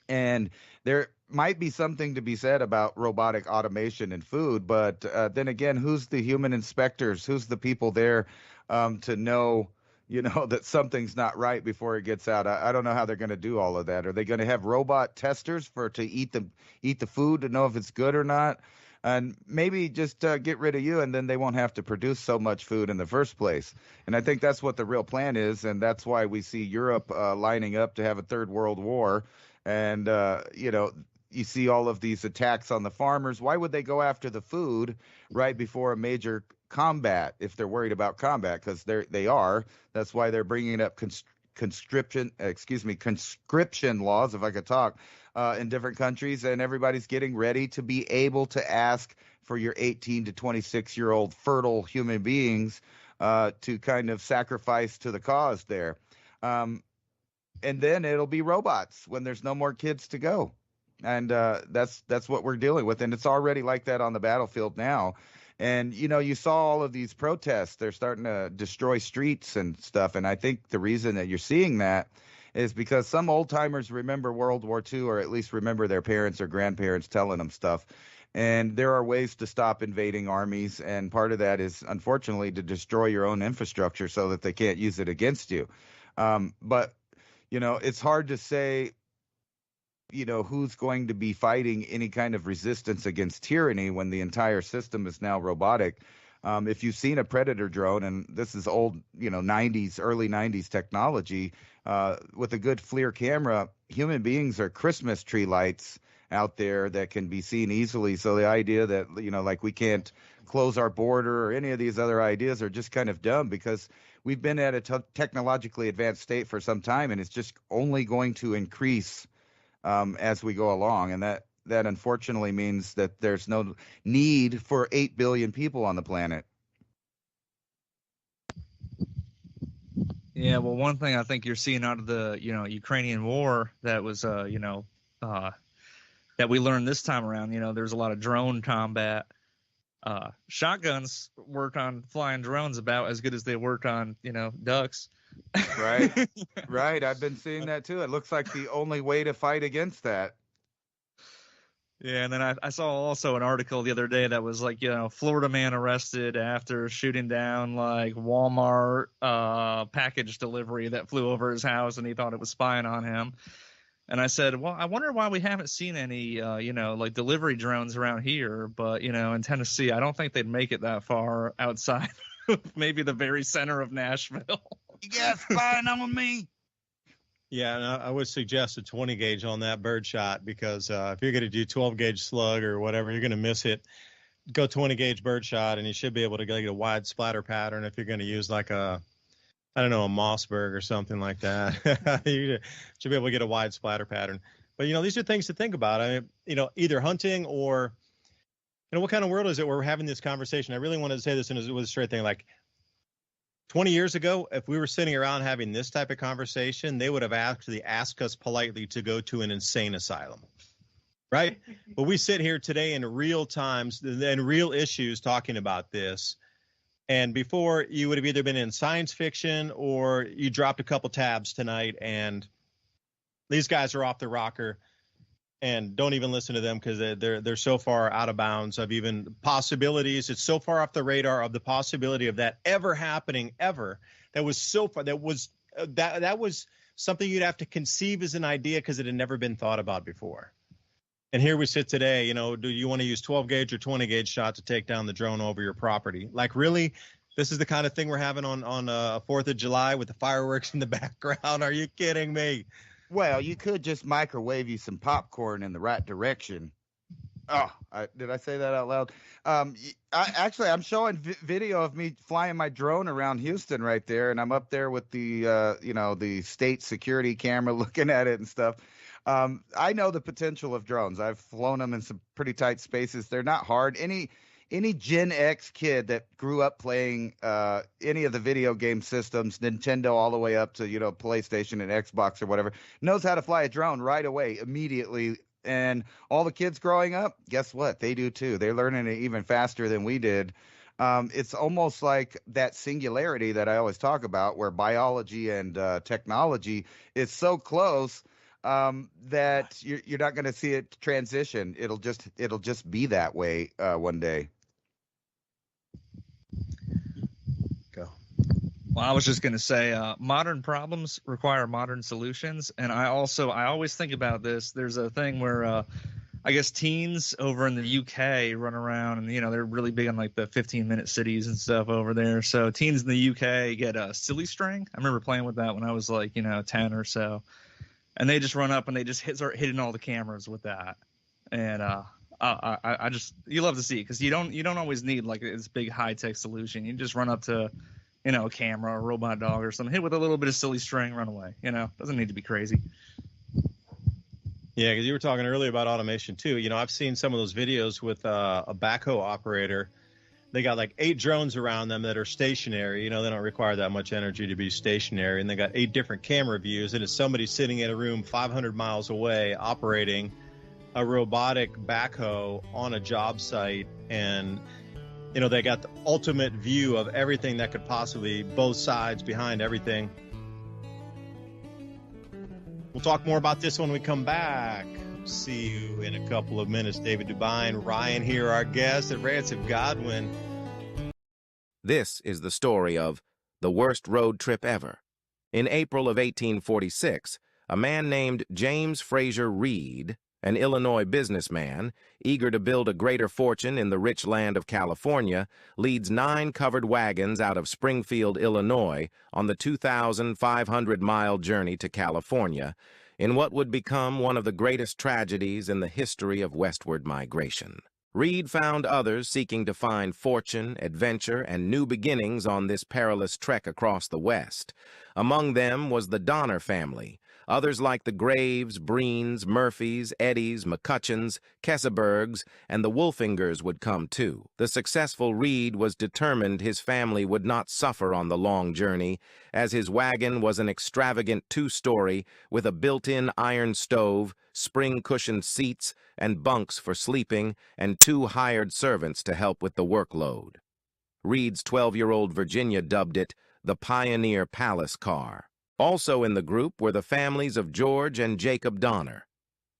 And there might be something to be said about robotic automation in food, but then again, who's the human inspectors? Who's the people there to know, that something's not right before it gets out? I don't know how they're going to do all of that. Are they going to have robot testers to eat the food to know if it's good or not? And maybe just get rid of you, and then they won't have to produce so much food in the first place. And I think that's what the real plan is, and that's why we see Europe lining up to have a third world war. And, you see all of these attacks on the farmers. Why would they go after the food right before a major combat if they're worried about combat? Because they are. That's why they're bringing up conscription laws, if I could talk, in different countries. And everybody's getting ready to be able to ask for your 18 to 26-year-old fertile human beings to kind of sacrifice to the cause there. And then it'll be robots when there's no more kids to go. And that's what we're dealing with. And it's already like that on the battlefield now. And, you saw all of these protests. They're starting to destroy streets and stuff. And I think the reason that you're seeing that is because some old timers remember World War II, or at least remember their parents or grandparents telling them stuff. And there are ways to stop invading armies. And part of that is, unfortunately, to destroy your own infrastructure so that they can't use it against you. But it's hard to say, who's going to be fighting any kind of resistance against tyranny when the entire system is now robotic. If you've seen a Predator drone, and this is old, early 90s technology, with a good FLIR camera, human beings are Christmas tree lights out there that can be seen easily. So the idea that, like we can't close our border or any of these other ideas are just kind of dumb, because we've been at a technologically advanced state for some time, and it's just only going to increase as we go along. And that unfortunately means that there's no need for 8 billion people on the planet. Yeah, well, one thing I think you're seeing out of the, Ukrainian war that was, that we learned this time around, there's a lot of drone combat. Shotguns work on flying drones about as good as they work on, ducks. Right. Right. I've been seeing that too. It looks like the only way to fight against that. Yeah, and then I saw also an article the other day that was like, Florida man arrested after shooting down like Walmart package delivery that flew over his house, and he thought it was spying on him. And I said, well, I wonder why we haven't seen any, like delivery drones around here. But, in Tennessee, I don't think they'd make it that far outside of maybe the very center of Nashville. You guys spying on me? Yeah, and I would suggest a 20 gauge on that bird shot, because if you're going to do 12 gauge slug or whatever, you're going to miss it. Go 20 gauge bird shot, and you should be able to get a wide splatter pattern. If you're going to use like a Mossberg or something like that, you should be able to get a wide splatter pattern. But, these are things to think about. I mean, either hunting or, what kind of world is it where we're having this conversation? I really wanted to say this with a straight thing. Like 20 years ago, if we were sitting around having this type of conversation, they would have actually asked us politely to go to an insane asylum, right? But we sit here today in real times and real issues talking about this. And before, you would have either been in science fiction or you dropped a couple tabs tonight, and these guys are off the rocker, and don't even listen to them because they're so far out of bounds of even possibilities. It's so far off the radar of the possibility of that ever happening ever. That was so far. That was something you'd have to conceive as an idea because it had never been thought about before. And here we sit today, do you want to use 12 gauge or 20 gauge shot to take down the drone over your property? Like, really? This is the kind of thing we're having on 4th of July with the fireworks in the background. Are you kidding me? Well, you could just microwave you some popcorn in the right direction. Did I say that out loud? I'm showing video of me flying my drone around Houston right there, and I'm up there with the, the state security camera looking at it and stuff. I know the potential of drones. I've flown them in some pretty tight spaces. They're not hard. Any Gen X kid that grew up playing any of the video game systems, Nintendo all the way up to, PlayStation and Xbox or whatever, knows how to fly a drone right away, immediately. And all the kids growing up, guess what? They do too. They're learning it even faster than we did. It's almost like that singularity that I always talk about, where biology and technology is so close that you're not going to see it transition. It'll just be that way one day. Go. Well, I was just going to say, modern problems require modern solutions. And I always think about this. There's a thing where I guess teens over in the UK run around and, they're really big on like the 15-minute cities and stuff over there. So teens in the UK get a silly string. I remember playing with that when I was like, 10 or so. And they just run up and they just start hitting all the cameras with that. And I just, you love to see it, because you don't always need like this big high-tech solution. You just run up to a camera or a robot dog or something, hit with a little bit of silly string, run away. Doesn't need to be crazy. Yeah, because you were talking earlier about automation too. I've seen some of those videos with a backhoe operator. They got like 8 drones around them that are stationary. They don't require that much energy to be stationary. And they got 8 different camera views. And it's somebody sitting in a room 500 miles away operating a robotic backhoe on a job site. And they got the ultimate view of everything that could possibly, both sides, behind everything. We'll talk more about this when we come back. See you in a couple of minutes. David DuByne, Ryan here, our guest at Ransom Godwin. This is the story of the worst road trip ever. In April of 1846, a man named James Fraser Reed, an Illinois businessman, eager to build a greater fortune in the rich land of California, leads 9 covered wagons out of Springfield, Illinois, on the 2,500-mile journey to California, in what would become one of the greatest tragedies in the history of westward migration. Reed found others seeking to find fortune, adventure, and new beginnings on this perilous trek across the West. Among them was the Donner family. Others like the Graves, Breens, Murphys, Eddies, McCutcheons, Kesebergs, and the Wolfingers would come too. The successful Reed was determined his family would not suffer on the long journey, as his wagon was an extravagant 2-story with a built-in iron stove, spring-cushioned seats, and bunks for sleeping, and 2 hired servants to help with the workload. Reed's 12-year-old Virginia dubbed it the Pioneer Palace Car. Also in the group were the families of George and Jacob Donner.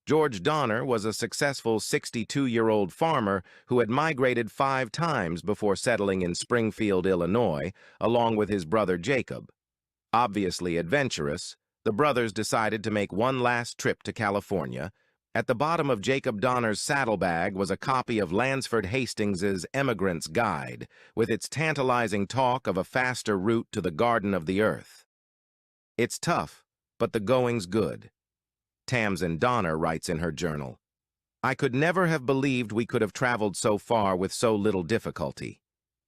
George Donner was a successful 62-year-old farmer who had migrated 5 times before settling in Springfield, Illinois, along with his brother Jacob. Obviously adventurous, the brothers decided to make one last trip to California. At the bottom of Jacob Donner's saddlebag was a copy of Lansford Hastings's Emigrant's Guide, with its tantalizing talk of a faster route to the Garden of the Earth. It's tough, but the going's good. Tamsin Donner writes in her journal, "I could never have believed we could have traveled so far with so little difficulty.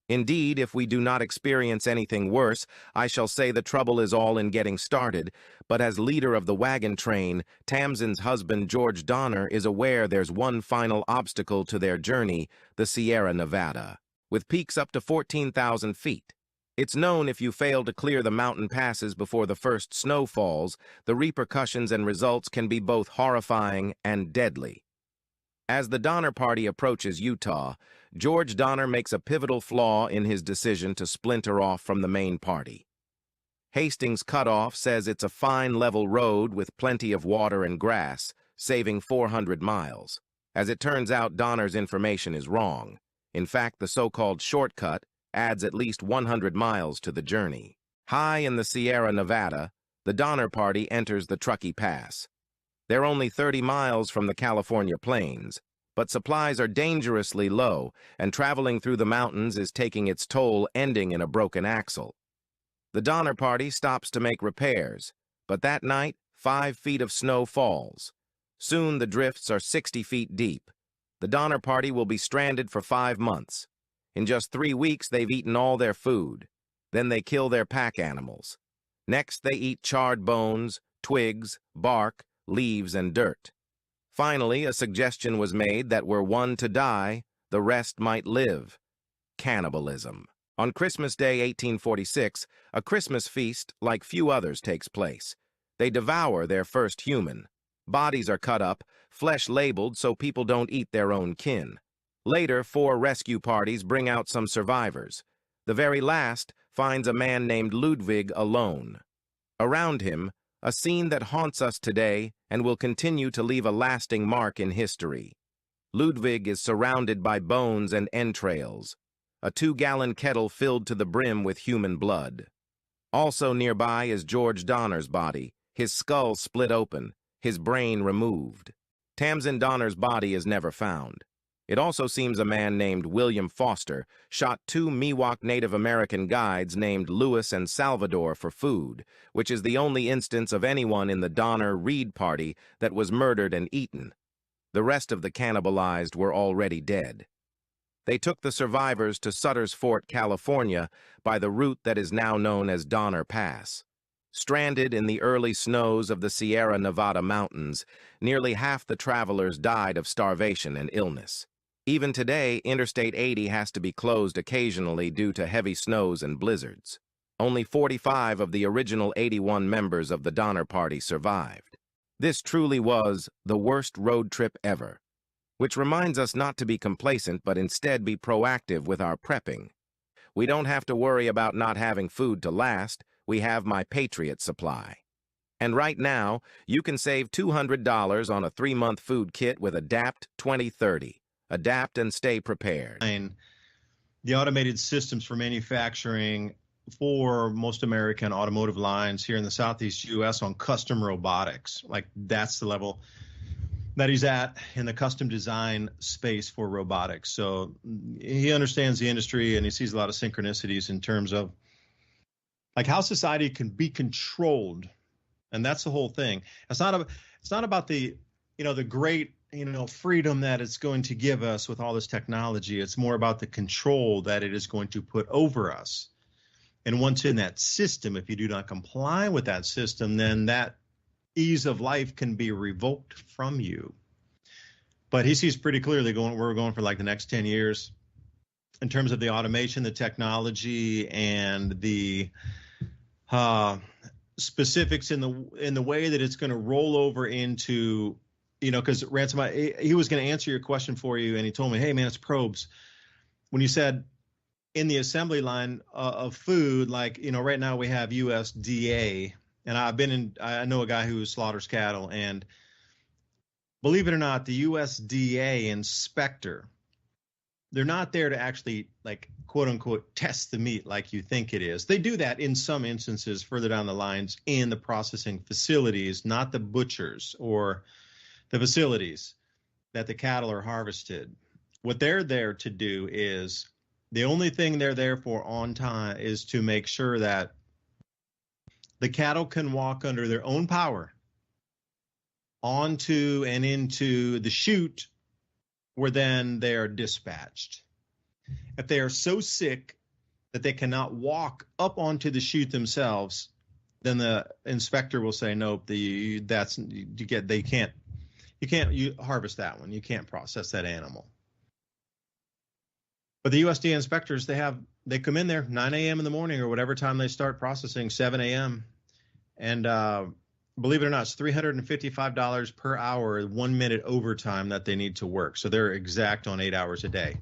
Indeed, if we do not experience anything worse, I shall say the trouble is all in getting started, but as leader of the wagon train, Tamsin's husband George Donner is aware there's one final obstacle to their journey, the Sierra Nevada, with peaks up to 14,000 feet. It's known if you fail to clear the mountain passes before the first snow falls, the repercussions and results can be both horrifying and deadly. As the Donner party approaches Utah, George Donner makes a pivotal flaw in his decision to splinter off from the main party. Hastings Cutoff says it's a fine level road with plenty of water and grass, saving 400 miles. As it turns out, Donner's information is wrong. In fact, the so-called shortcut adds at least 100 miles to the journey. High in the Sierra Nevada, the Donner party enters the Truckee Pass. They're only 30 miles from the California plains, but supplies are dangerously low, and traveling through the mountains is taking its toll, ending in a broken axle. The Donner party stops to make repairs, but that night, 5 feet of snow falls. Soon the drifts are 60 feet deep. The Donner Party will be stranded for 5 months. In just 3 weeks, they've eaten all their food. Then they kill their pack animals. Next, they eat charred bones, twigs, bark, leaves, and dirt. Finally, a suggestion was made that were one to die, the rest might live. Cannibalism. On Christmas Day 1846, a Christmas feast like few others takes place. They devour their first human. Bodies are cut up, flesh labeled so people don't eat their own kin. Later, 4 rescue parties bring out some survivors. The very last finds a man named Ludwig alone. Around him, a scene that haunts us today and will continue to leave a lasting mark in history. Ludwig is surrounded by bones and entrails, a 2-gallon kettle filled to the brim with human blood. Also nearby is George Donner's body, his skull split open, his brain removed. Tamsin Donner's body is never found. It also seems a man named William Foster shot 2 Miwok Native American guides named Louis and Salvador for food, which is the only instance of anyone in the Donner-Reed party that was murdered and eaten. The rest of the cannibalized were already dead. They took the survivors to Sutter's Fort, California, by the route that is now known as Donner Pass. Stranded in the early snows of the Sierra Nevada mountains, nearly half the travelers died of starvation and illness. Even today, Interstate 80 has to be closed occasionally due to heavy snows and blizzards. Only 45 of the original 81 members of the Donner Party survived. This truly was the worst road trip ever, which reminds us not to be complacent but instead be proactive with our prepping. We don't have to worry about not having food to last. We have My Patriot Supply. And right now, you can save $200 on a 3-month food kit with ADAPT 2030. Adapt and stay prepared. The automated systems for manufacturing for most American automotive lines here in the Southeast U.S. on custom robotics. Like, that's the level that he's at in the custom design space for robotics. So he understands the industry and he sees a lot of synchronicities in terms of like how society can be controlled. And that's the whole thing. It's not about the, the great, freedom that it's going to give us with all this technology. It's more about the control that it is going to put over us. And once in that system, if you do not comply with that system, then that ease of life can be revoked from you. But he sees pretty clearly we're going for like the next 10 years in terms of the automation, the technology, and the specifics in the way that it's going to roll over into, because Ransom, he was going to answer your question for you, and he told me, hey, man, it's probes. When you said in the assembly line of food, like, right now we have USDA, and I know a guy who slaughters cattle, and believe it or not, the USDA inspector, they're not there to actually, like, quote unquote, test the meat like you think it is. They do that in some instances further down the lines in the processing facilities, not the butchers or the facilities that the cattle are harvested. What they're there to do is, the only thing they're there for on time is to make sure that the cattle can walk under their own power onto and into the chute where then they are dispatched. If they are so sick that they cannot walk up onto the chute themselves, then the inspector will say, nope, you can't harvest that one. You can't process that animal. But the USDA inspectors, they come in there 9 a.m. in the morning or whatever time they start processing, 7 a.m. And believe it or not, it's $355 per hour, 1 minute overtime that they need to work. So they're exact on 8 hours a day.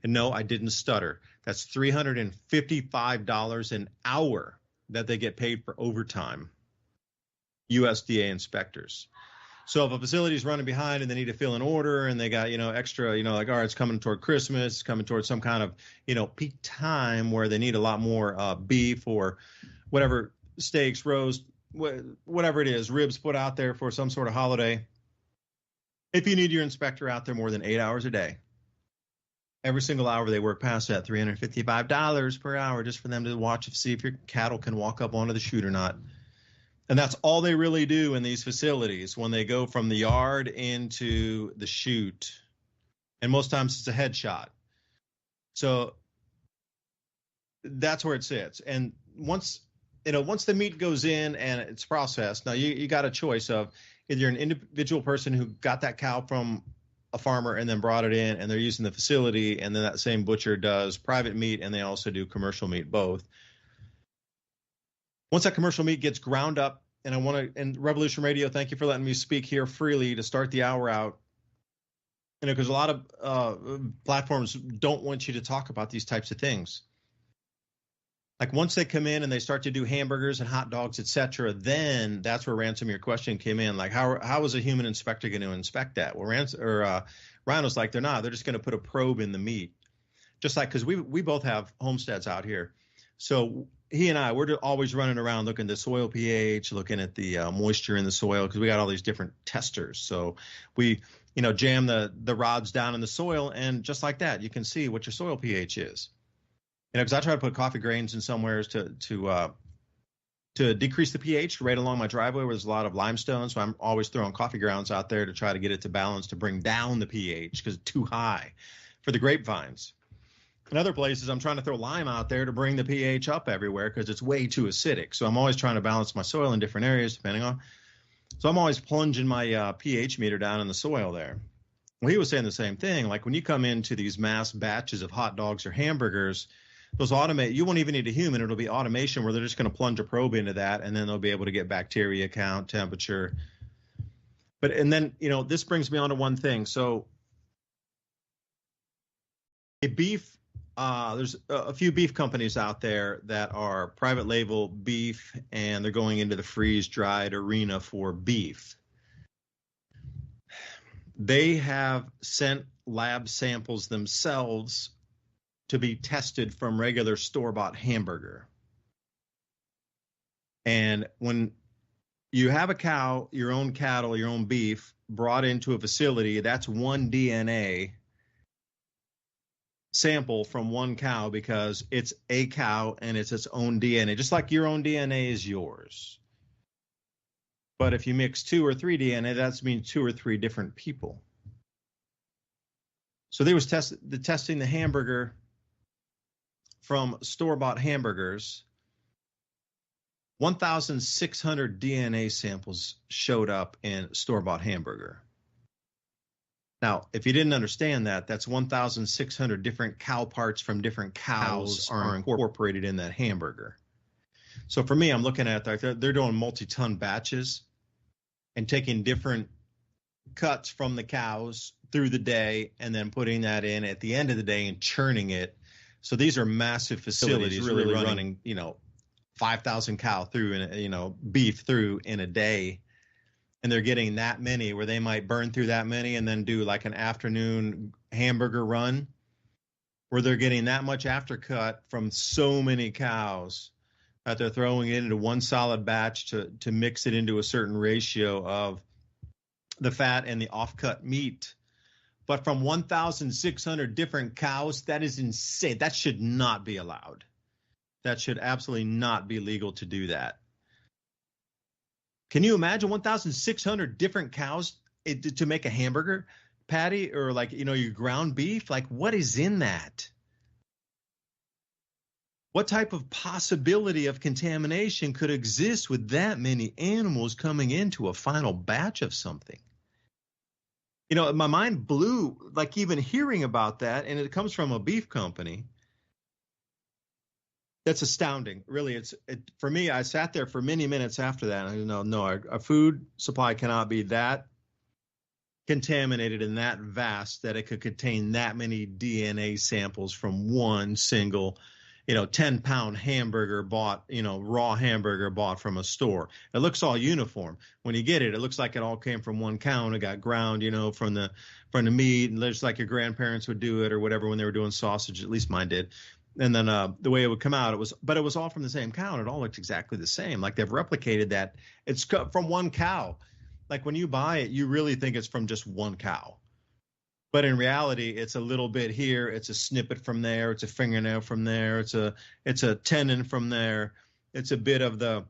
And no, I didn't stutter. That's $355 an hour that they get paid for overtime, USDA inspectors. So if a facility is running behind and they need to fill an order and they got, extra, like, all right, it's coming toward Christmas, it's coming toward some kind of, peak time where they need a lot more beef or whatever, steaks, roast, whatever it is, ribs put out there for some sort of holiday. If you need your inspector out there more than 8 hours a day, every single hour they work past that, $355 per hour just for them to watch and see if your cattle can walk up onto the chute or not. And that's all they really do in these facilities when they go from the yard into the chute. And most times it's a headshot. So that's where it sits. And once the meat goes in and it's processed, now you got a choice of either you're an individual person who got that cow from a farmer and then brought it in and they're using the facility, and then that same butcher does private meat and they also do commercial meat, both. Once that commercial meat gets ground up, and Revolution Radio, thank you for letting me speak here freely to start the hour out. Because a lot of platforms don't want you to talk about these types of things. Like once they come in and they start to do hamburgers and hot dogs, etc., then that's where Ransom, your question came in. Like how is a human inspector going to inspect that? Well, Ryan was like, they're not. They're just going to put a probe in the meat. Just like, because we both have homesteads out here. So he and I, we're always running around looking at the soil pH, looking at the moisture in the soil, because we got all these different testers. So we jam the rods down in the soil, and just like that, you can see what your soil pH is. Because I try to put coffee grains in somewhere to decrease the pH right along my driveway where there's a lot of limestone. So I'm always throwing coffee grounds out there to try to get it to balance, to bring down the pH because it's too high for the grapevines. In other places, I'm trying to throw lime out there to bring the pH up everywhere because it's way too acidic. So I'm always trying to balance my soil in different areas depending on. So I'm always plunging my pH meter down in the soil there. Well, he was saying the same thing. Like when you come into these mass batches of hot dogs or hamburgers, those you won't even need a human. It'll be automation where they're just going to plunge a probe into that, and then they'll be able to get bacteria count, temperature. And then, this brings me on to one thing. So there's a few beef companies out there that are private label beef, and they're going into the freeze-dried arena for beef. They have sent lab samples themselves to be tested from regular store-bought hamburger. And when you have a cow, your own cattle, your own beef brought into a facility, that's one DNA sample from one cow because it's a cow and it's its own DNA, just like your own DNA is yours. But if you mix 2 or 3 DNA, that means 2 or 3 different people. So they was testing the hamburger from store-bought hamburgers. 1,600 DNA samples showed up in store-bought hamburger. Now, if you didn't understand that, that's 1,600 different cow parts from different cows are incorporated in that hamburger. So for me, I'm looking at that. They're doing multi-ton batches and taking different cuts from the cows through the day and then putting that in at the end of the day and churning it. So these are massive facilities really running, 5,000 cow through and, beef through in a day. And they're getting that many where they might burn through that many and then do like an afternoon hamburger run where they're getting that much aftercut from so many cows that they're throwing it into one solid batch to mix it into a certain ratio of the fat and the offcut meat. But from 1,600 different cows, that is insane. That should not be allowed. That should absolutely not be legal to do that. Can you imagine 1,600 different cows to make a hamburger patty or your ground beef? Like, what is in that? What type of possibility of contamination could exist with that many animals coming into a final batch of something? My mind blew, even hearing about that, and it comes from a beef company. That's astounding. Really, for me, I sat there for many minutes after that. And I no, our food supply cannot be that contaminated and that vast that it could contain that many DNA samples from one single 10-pound hamburger bought, raw hamburger bought from a store. It looks all uniform. When you get it, it looks like it all came from one cow and it got ground, from the meat, and just like your grandparents would do it or whatever when they were doing sausage. At least mine did. And then the way it would come out, it was all from the same cow, and it all looked exactly the same. Like they've replicated that. It's from one cow. Like when you buy it, you really think it's from just one cow. But in reality, it's a little bit here, it's a snippet from there, it's a fingernail from there, it's a tendon from there, it's a bit of the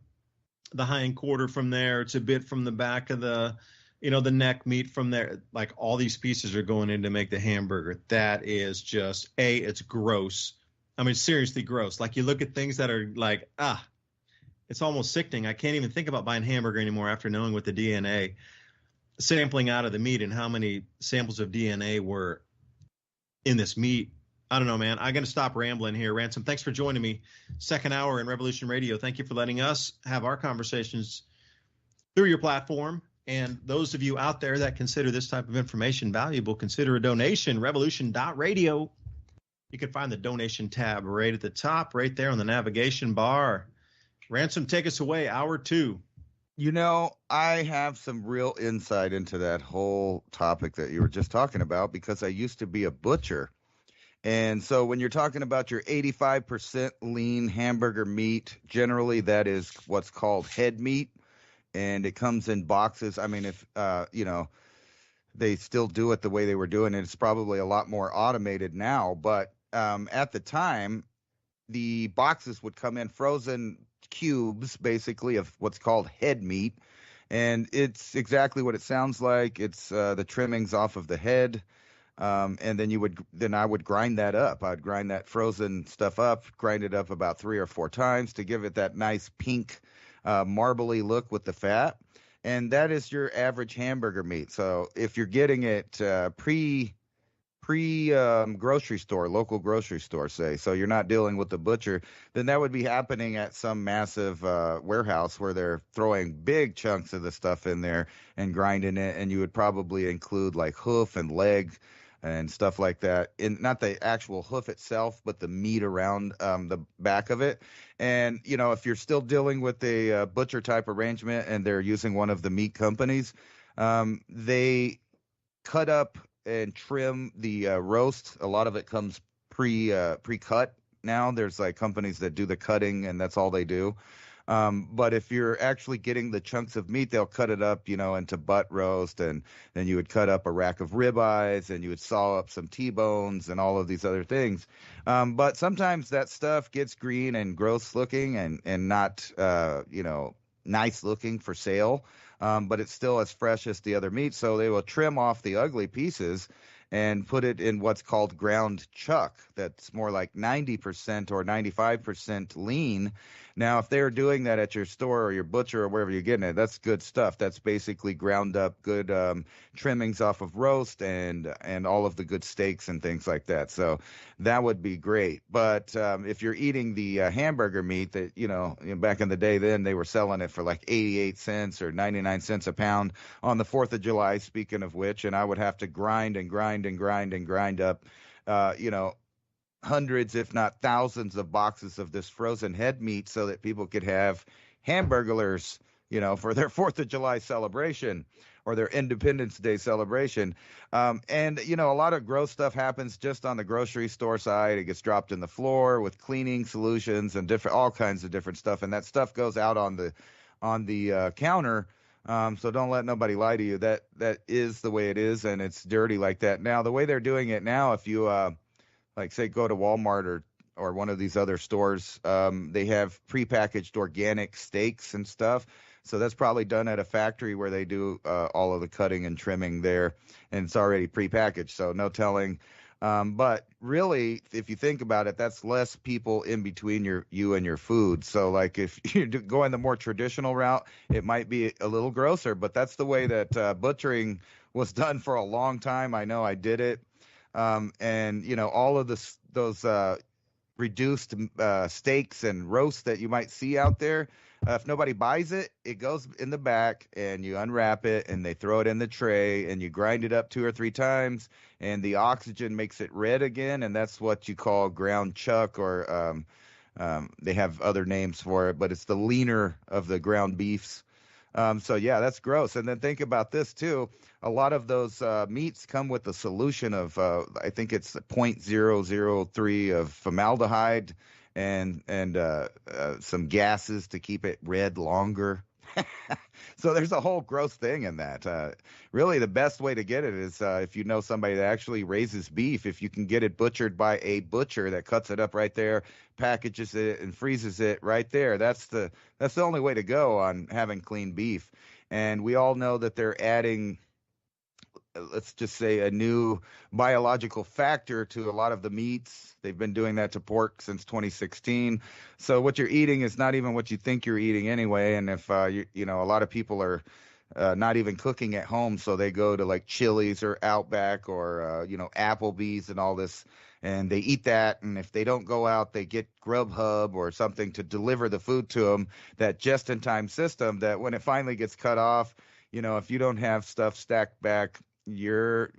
hind quarter from there, it's a bit from the back of the the neck meat from there, like all these pieces are going in to make the hamburger. That is just, it's gross. I mean, seriously gross. Like you look at things that are like, it's almost sickening. I can't even think about buying hamburger anymore after knowing what the DNA sampling out of the meat and how many samples of DNA were in this meat. I don't know, man. I'm going to stop rambling here. Ransom, thanks for joining me. Second hour in Revolution Radio. Thank you for letting us have our conversations through your platform. And those of you out there that consider this type of information valuable, consider a donation, revolution.radio. You can find the donation tab right at the top, right there on the navigation bar. Ransom, take us away, hour 2. I have some real insight into that whole topic that you were just talking about because I used to be a butcher. And so when you're talking about your 85% lean hamburger meat, generally that is what's called head meat, and it comes in boxes. I mean, if, they still do it the way they were doing it, it's probably a lot more automated now. But at the time, the boxes would come in frozen cubes, basically, of what's called head meat. And it's exactly what it sounds like. It's the trimmings off of the head. And then I would grind that up. I'd grind that frozen stuff up, grind it up about 3 or 4 times to give it that nice pink, marbly look with the fat. And that is your average hamburger meat. So if you're getting it pre grocery store, local grocery store, say, so you're not dealing with the butcher, then that would be happening at some massive warehouse where they're throwing big chunks of the stuff in there and grinding it. And you would probably include like hoof and leg and stuff like that, in not the actual hoof itself, but the meat around the back of it. And if you're still dealing with a butcher type arrangement and they're using one of the meat companies, they cut up and trim the roast. A lot of it comes pre-cut now. There's like companies that do the cutting and that's all they do. But if you're actually getting the chunks of meat, they'll cut it up, into butt roast, and then you would cut up a rack of ribeyes, and you would saw up some T-bones and all of these other things. But sometimes that stuff gets green and gross looking and not, nice looking for sale. But it's still as fresh as the other meat. So they will trim off the ugly pieces and put it in what's called ground chuck. That's more like 90% or 95% lean. Now, if they're doing that at your store or your butcher or wherever you're getting it, that's good stuff. That's basically ground up good trimmings off of roast and all of the good steaks and things like that. So that would be great. But if you're eating the hamburger meat that, back in the day, then they were selling it for like 88 cents or 99 cents a pound on the 4th of July, speaking of which, and I would have to grind up, hundreds, if not thousands of boxes of this frozen head meat so that people could have hamburglers, for their 4th of July celebration or their Independence Day celebration. And a lot of gross stuff happens just on the grocery store side. It gets dropped in the floor with cleaning solutions and all kinds of different stuff. And that stuff goes out on the counter. So don't let nobody lie to you. That is the way it is, and it's dirty like that. Now, the way they're doing it now, if you like say go to Walmart or one of these other stores, they have prepackaged organic steaks and stuff. So that's probably done at a factory where they do all of the cutting and trimming there, and it's already prepackaged. So no telling. But really, if you think about it, that's less people in between you and your food. So like if you're going the more traditional route, it might be a little grosser, but that's the way that butchering was done for a long time. I know I did it. And all of those reduced steaks and roasts that you might see out there, if nobody buys it, it goes in the back and you unwrap it and they throw it in the tray and you grind it up 2 or 3 times and the oxygen makes it red again. And that's what you call ground chuck, or they have other names for it, but it's the leaner of the ground beefs. So yeah, that's gross. And then think about this too. A lot of those meats come with a solution of, I think it's 0.003 of formaldehyde and some gases to keep it red longer. So there's a whole gross thing in that. Really, the best way to get it is if you know somebody that actually raises beef, if you can get it butchered by a butcher that cuts it up right there, packages it, and freezes it right there. That's the only way to go on having clean beef. And we all know that they're adding, let's just say, a new biological factor to a lot of the meats. They've been doing that to pork since 2016. So what you're eating is not even what you think you're eating anyway. And if you know, a lot of people are not even cooking at home, so they go to like Chili's or Outback or you know, Applebee's and all this, and they eat that. And if they don't go out, they get Grubhub or something to deliver the food to them. That just-in-time system that when it finally gets cut off, you know, if you don't have stuff stacked back, you're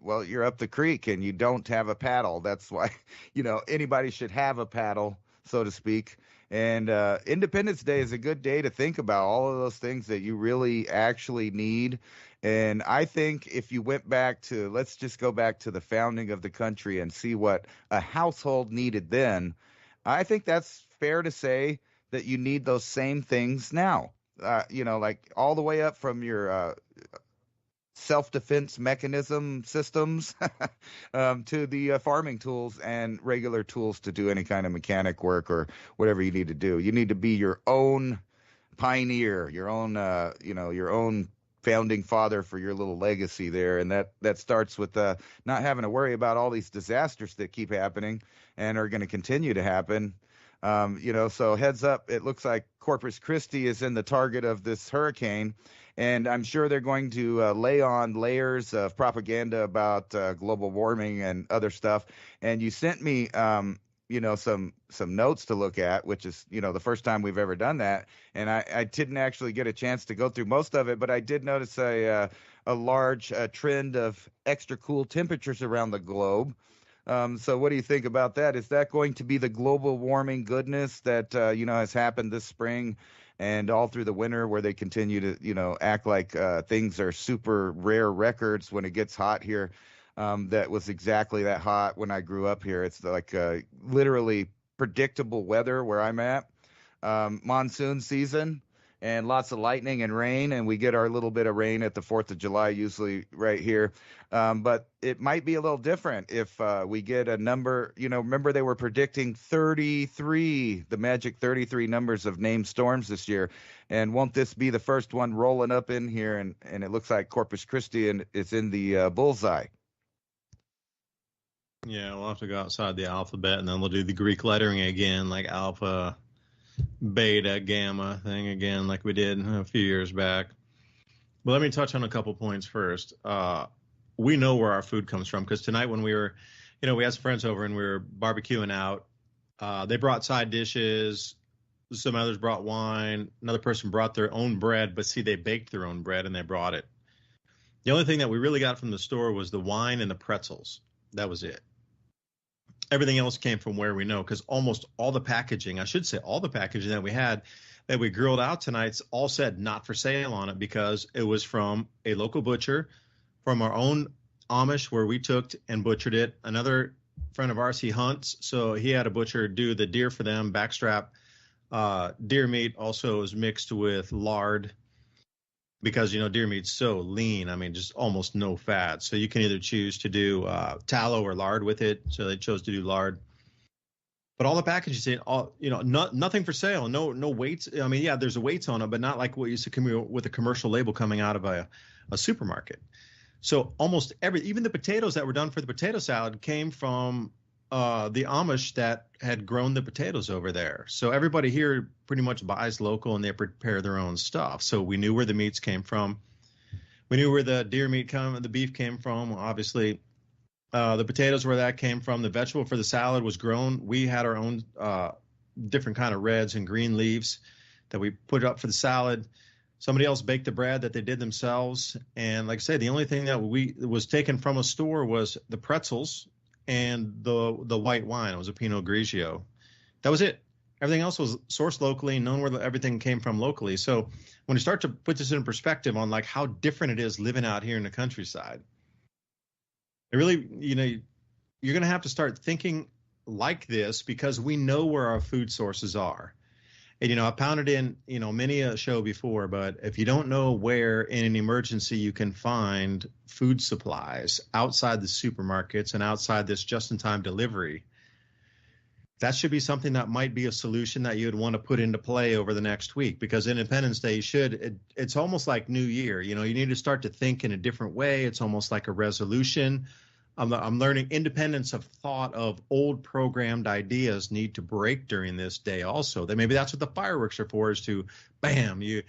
up the creek and you don't have a paddle. That's why, you know, anybody should have a paddle, so to speak. And Independence Day is a good day to think about all of those things that you really actually need. And I think if you went back to, let's just go back to the founding of the country and see what a household needed then, I think that's fair to say that you need those same things now. You know, like all the way up from your self-defense mechanism systems to the farming tools and regular tools to do any kind of mechanic work or whatever you need to do. You need to be your own pioneer, your own, you know, your own founding father for your little legacy there. And that starts with not having to worry about all these disasters that keep happening and are going to continue to happen. You know, so heads up, it looks like Corpus Christi is in the target of this hurricane. And I'm sure they're going to lay on layers of propaganda about global warming and other stuff. And you sent me, you know, some notes to look at, which is, you know, the first time we've ever done that. And I didn't actually get a chance to go through most of it, but I did notice a large trend of extra cool temperatures around the globe. So what do you think about that? Is that going to be the global warming goodness that, you know, has happened this spring and all through the winter, where they continue to, you know, act like things are super rare records when it gets hot here? That was exactly that hot when I grew up here. It's like literally predictable weather where I'm at. Monsoon season and lots of lightning and rain, and we get our little bit of rain at the 4th of July usually right here. But it might be a little different if we get a number. You know, remember they were predicting 33, the magic 33 numbers of named storms this year. And won't this be the first one rolling up in here? And it looks like Corpus Christi and it's in the bullseye. Yeah, we'll have to go outside the alphabet, and then we'll do the Greek lettering again, like alpha, beta, gamma thing again, like we did a few years back. But let me touch on a couple points first. We know where our food comes from, because tonight when we were, you know, we had some friends over and we were barbecuing out. They brought side dishes. Some others brought wine. Another person brought their own bread, but see, they baked their own bread and they brought it. The only thing that we really got from the store was the wine and the pretzels. That was it. Everything else came from where we know, because almost all the packaging, I should say all the packaging that we had that we grilled out tonight's all said not for sale on it, because it was from a local butcher, from our own Amish where we took and butchered it. Another friend of ours, he hunts, so he had a butcher do the deer for them, backstrap. Deer meat also is mixed with lard, because, you know, deer meat's so lean. I mean, just almost no fat. So you can either choose to do tallow or lard with it. So they chose to do lard. But all the packaging, all, you know, nothing for sale. No weights. I mean, yeah, there's weights on it, but not like what used to come with a commercial label coming out of a supermarket. So almost even the potatoes that were done for the potato salad came from the Amish that had grown the potatoes over there. So everybody here pretty much buys local and they prepare their own stuff. So we knew where the meats came from. We knew where the deer meat the beef came from. Obviously, the potatoes, where that came from. The vegetable for the salad was grown. We had our own different kind of reds and green leaves that we put up for the salad. Somebody else baked the bread that they did themselves. And like I say, the only thing that was taken from a store was the pretzels and the white wine. It was a Pinot Grigio. That was it. Everything else was sourced locally, known where everything came from locally. So when you start to put this in perspective on like how different it is living out here in the countryside, it really, you know, you're going to have to start thinking like this, because we know where our food sources are. And, I pounded in, many a show before, but if you don't know where in an emergency you can find food supplies outside the supermarkets and outside this just-in-time delivery, that should be something that might be a solution that you'd want to put into play over the next week, because Independence Day it's almost like New Year. You need to start to think in a different way. It's almost like a resolution. I'm learning independence of thought of old programmed ideas need to break during this day also. That maybe that's what the fireworks are for, is to, bam, you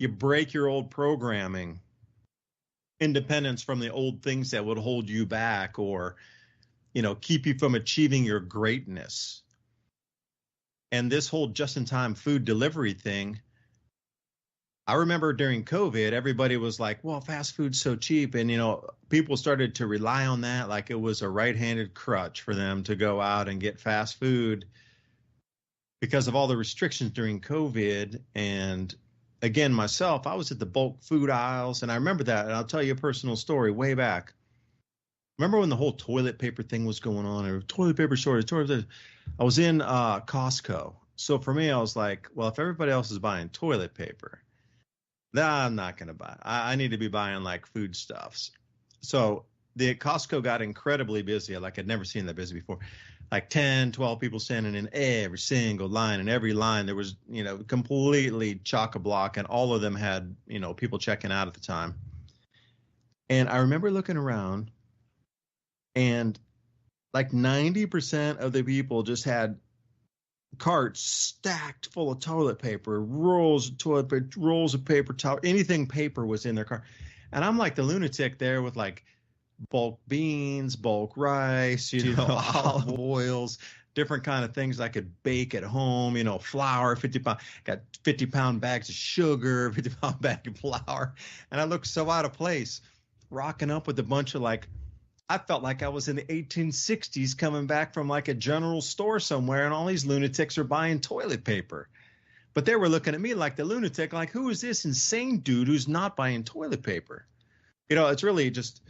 break your old programming, independence from the old things that would hold you back or, keep you from achieving your greatness. And this whole just-in-time food delivery thing, I remember during COVID, everybody was like, well, fast food's so cheap. And, people started to rely on that like it was a right-handed crutch for them to go out and get fast food because of all the restrictions during COVID. And again, myself, I was at the bulk food aisles, and I remember that. And I'll tell you a personal story way back. Remember when the whole toilet paper thing was going on, or toilet paper shortage? I was in Costco. So for me, I was like, well, if everybody else is buying toilet paper, nah, I'm not going to buy. I need to be buying like foodstuffs. So the Costco got incredibly busy. Like I'd never seen that busy before. Like 10, 12 people standing in every single line. And every line there was, completely chock-a-block. And all of them had, people checking out at the time. And I remember looking around, and like 90% of the people just had carts stacked full of toilet paper, rolls of toilet paper, rolls of paper towel, anything paper was in their car. And I'm like the lunatic there with like bulk beans, bulk rice, olive oils, different kind of things I could bake at home, flour, 50-pound bags of sugar, 50-pound bag of flour. And I looked so out of place, rocking up with a bunch of I felt like I was in the 1860s coming back from like a general store somewhere, and all these lunatics are buying toilet paper. But they were looking at me like the lunatic, like, who is this insane dude who's not buying toilet paper? It's really just,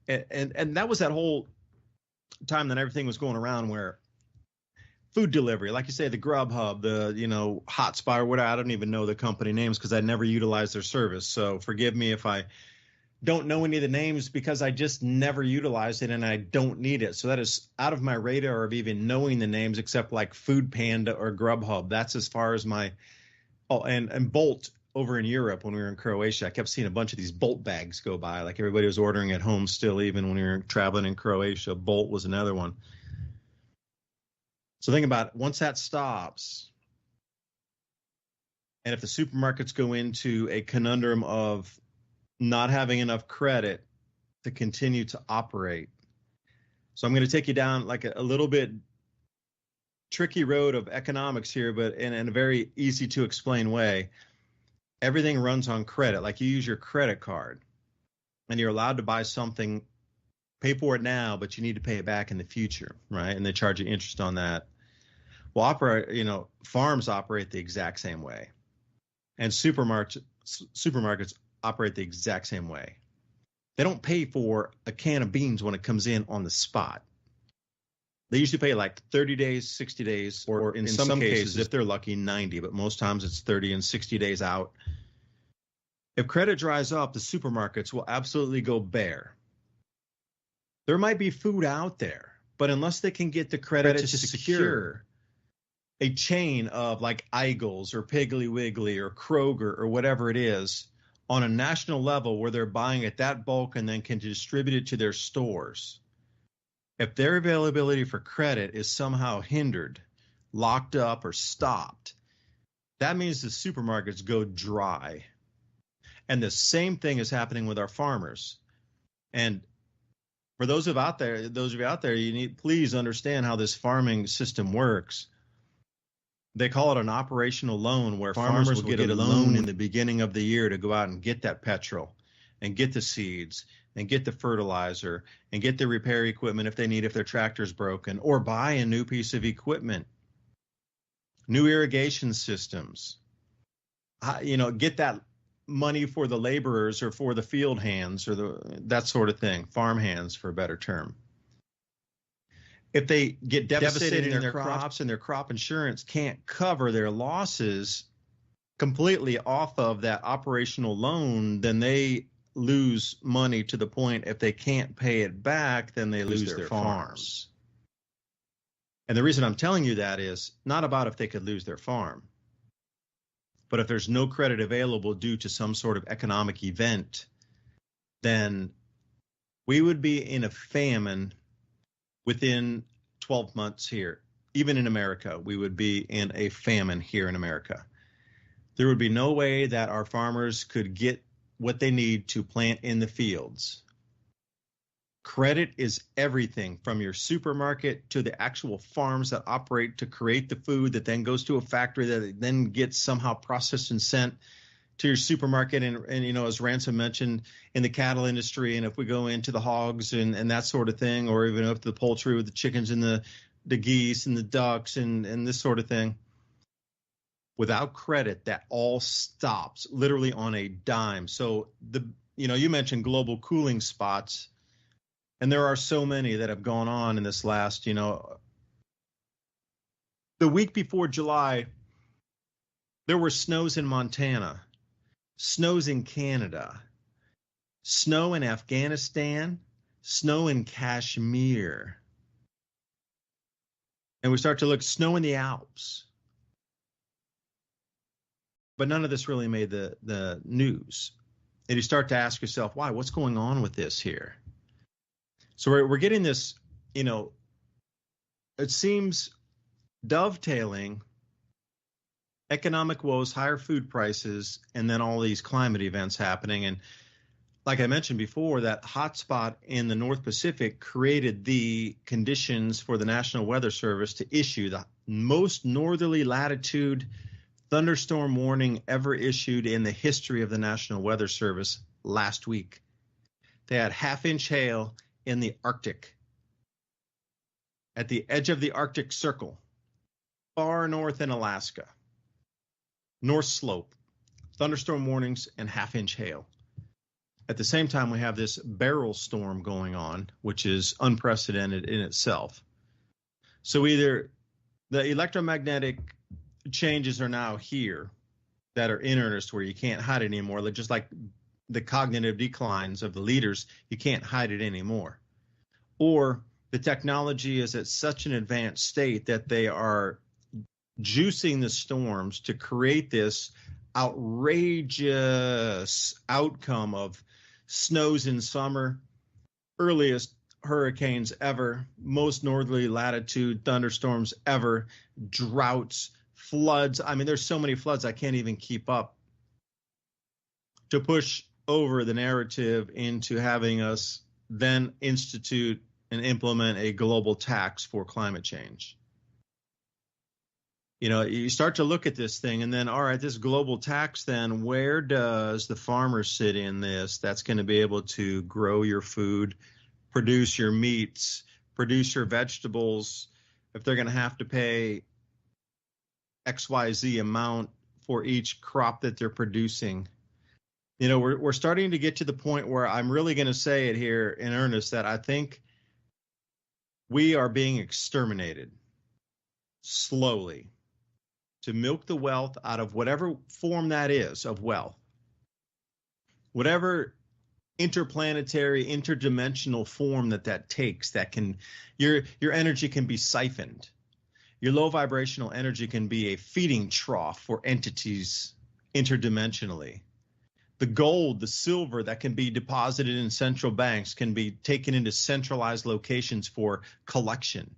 and that was that whole time that everything was going around where food delivery, like you say, the Grubhub, the, Hotspot or whatever, I don't even know the company names because I never utilized their service. So forgive me if I don't know any of the names because I just never utilized it and I don't need it. So that is out of my radar of even knowing the names, except like Food Panda or Grubhub. That's as far as my, and Bolt over in Europe when we were in Croatia. I kept seeing a bunch of these Bolt bags go by. Like everybody was ordering at home still, even when we were traveling in Croatia. Bolt was another one. So think about it. Once that stops, and if the supermarkets go into a conundrum of not having enough credit to continue to operate. So I'm going to take you down like a little bit tricky road of economics here, but in a very easy to explain way. Everything runs on credit. Like you use your credit card and you're allowed to buy something, pay for it now, but you need to pay it back in the future, right? And they charge you interest on that. Well, farms operate the exact same way, and supermarkets operate the exact same way. They don't pay for a can of beans when it comes in on the spot. They usually pay like 30 days, 60 days, or in some cases, if they're lucky, 90, but most times it's 30 and 60 days out. If credit dries up, the supermarkets will absolutely go bare. There might be food out there, but unless they can get the credit to secure a chain of like Eagles or Piggly Wiggly or Kroger or whatever it is, on a national level where they're buying at that bulk and then can distribute it to their stores. If their availability for credit is somehow hindered, locked up, or stopped, that means the supermarkets go dry. And the same thing is happening with our farmers. And for those of you out there, please understand how this farming system works. They call it an operational loan, where farmers will get a loan in the beginning of the year to go out and get that petrol and get the seeds and get the fertilizer and get the repair equipment if they need, if their tractor's broken, or buy a new piece of equipment, new irrigation systems, get that money for the laborers or for the field hands or that sort of thing, farm hands for a better term. if they get devastated in their crops and their crop insurance can't cover their losses completely off of that operational loan, then they lose money to the point if they can't pay it back, then they lose their farms. And the reason I'm telling you that is not about if they could lose their farm, but if there's no credit available due to some sort of economic event, then we would be in a famine within 12 months here. Even in America, we would be in a famine here in America. There would be no way that our farmers could get what they need to plant in the fields. Credit is everything from your supermarket to the actual farms that operate to create the food that then goes to a factory that then gets somehow processed and sent to your supermarket. And you know, as Ransom mentioned, in the cattle industry, and if we go into the hogs and that sort of thing, or even up to the poultry with the chickens and the geese and the ducks and this sort of thing, without credit, that all stops literally on a dime. So you mentioned global cooling spots, and there are so many that have gone on in this last, the week before July, there were snows in Montana, snows in Canada, snow in Afghanistan, snow in Kashmir. And we start to look, snow in the Alps. But none of this really made the news. And you start to ask yourself, why? What's going on with this here? So we're getting this, it seems dovetailing economic woes, higher food prices, and then all these climate events happening. And like I mentioned before, that hotspot in the North Pacific created the conditions for the National Weather Service to issue the most northerly latitude thunderstorm warning ever issued in the history of the National Weather Service last week. They had half-inch hail in the Arctic, at the edge of the Arctic Circle, far north in Alaska, North Slope, thunderstorm warnings and half-inch hail. At the same time, we have this barrel storm going on, which is unprecedented in itself. So either the electromagnetic changes are now here that are in earnest, where you can't hide it anymore, just like the cognitive declines of the leaders, you can't hide it anymore. Or the technology is at such an advanced state that they are juicing the storms to create this outrageous outcome of snows in summer, earliest hurricanes ever, most northerly latitude thunderstorms ever, droughts, floods. I mean, there's so many floods I can't even keep up, to push over the narrative into having us then institute and implement a global tax for climate change. You start to look at this thing and then, all right, this global tax, then where does the farmer sit in this? That's going to be able to grow your food, produce your meats, produce your vegetables. If they're going to have to pay XYZ amount for each crop that they're producing. We're starting to get to the point where I'm really going to say it here in earnest, that I think we are being exterminated slowly to milk the wealth out of whatever form that is of wealth, whatever interplanetary, interdimensional form that takes. That can, your energy can be siphoned. Your low vibrational energy can be a feeding trough for entities interdimensionally. The gold, the silver that can be deposited in central banks can be taken into centralized locations for collection.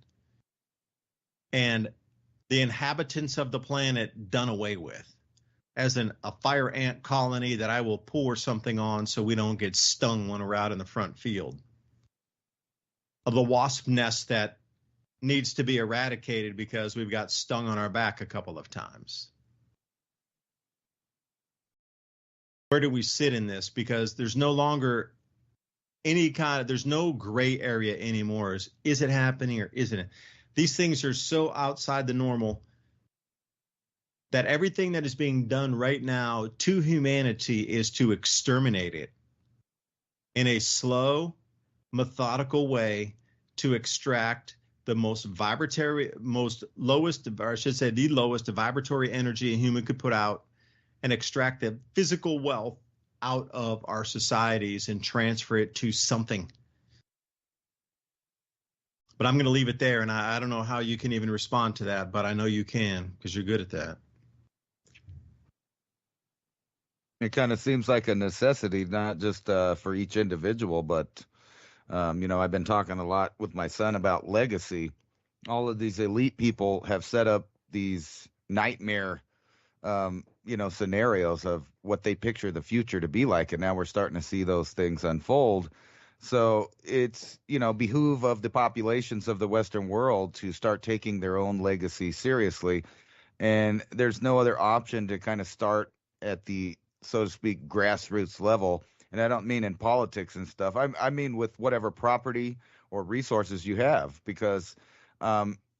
And the inhabitants of the planet done away with as a fire ant colony that I will pour something on so we don't get stung when we're out in the front field. Of the wasp nest that needs to be eradicated because we've got stung on our back a couple of times. Where do we sit in this? Because there's no longer there's no gray area anymore. Is it happening or isn't it? These things are so outside the normal that everything that is being done right now to humanity is to exterminate it in a slow, methodical way, to extract the most lowest, or I should say the lowest vibratory energy a human could put out, and extract the physical wealth out of our societies and transfer it to something. But I'm going to leave it there, and I don't know how you can even respond to that, but I know you can because you're good at that. It kind of seems like a necessity, not just for each individual, but, I've been talking a lot with my son about legacy. All of these elite people have set up these nightmare, scenarios of what they picture the future to be like. And now we're starting to see those things unfold. So it's, behoove of the populations of the Western world to start taking their own legacy seriously. And there's no other option to kind of start at the, so to speak, grassroots level. And I don't mean in politics and stuff. I mean with whatever property or resources you have, because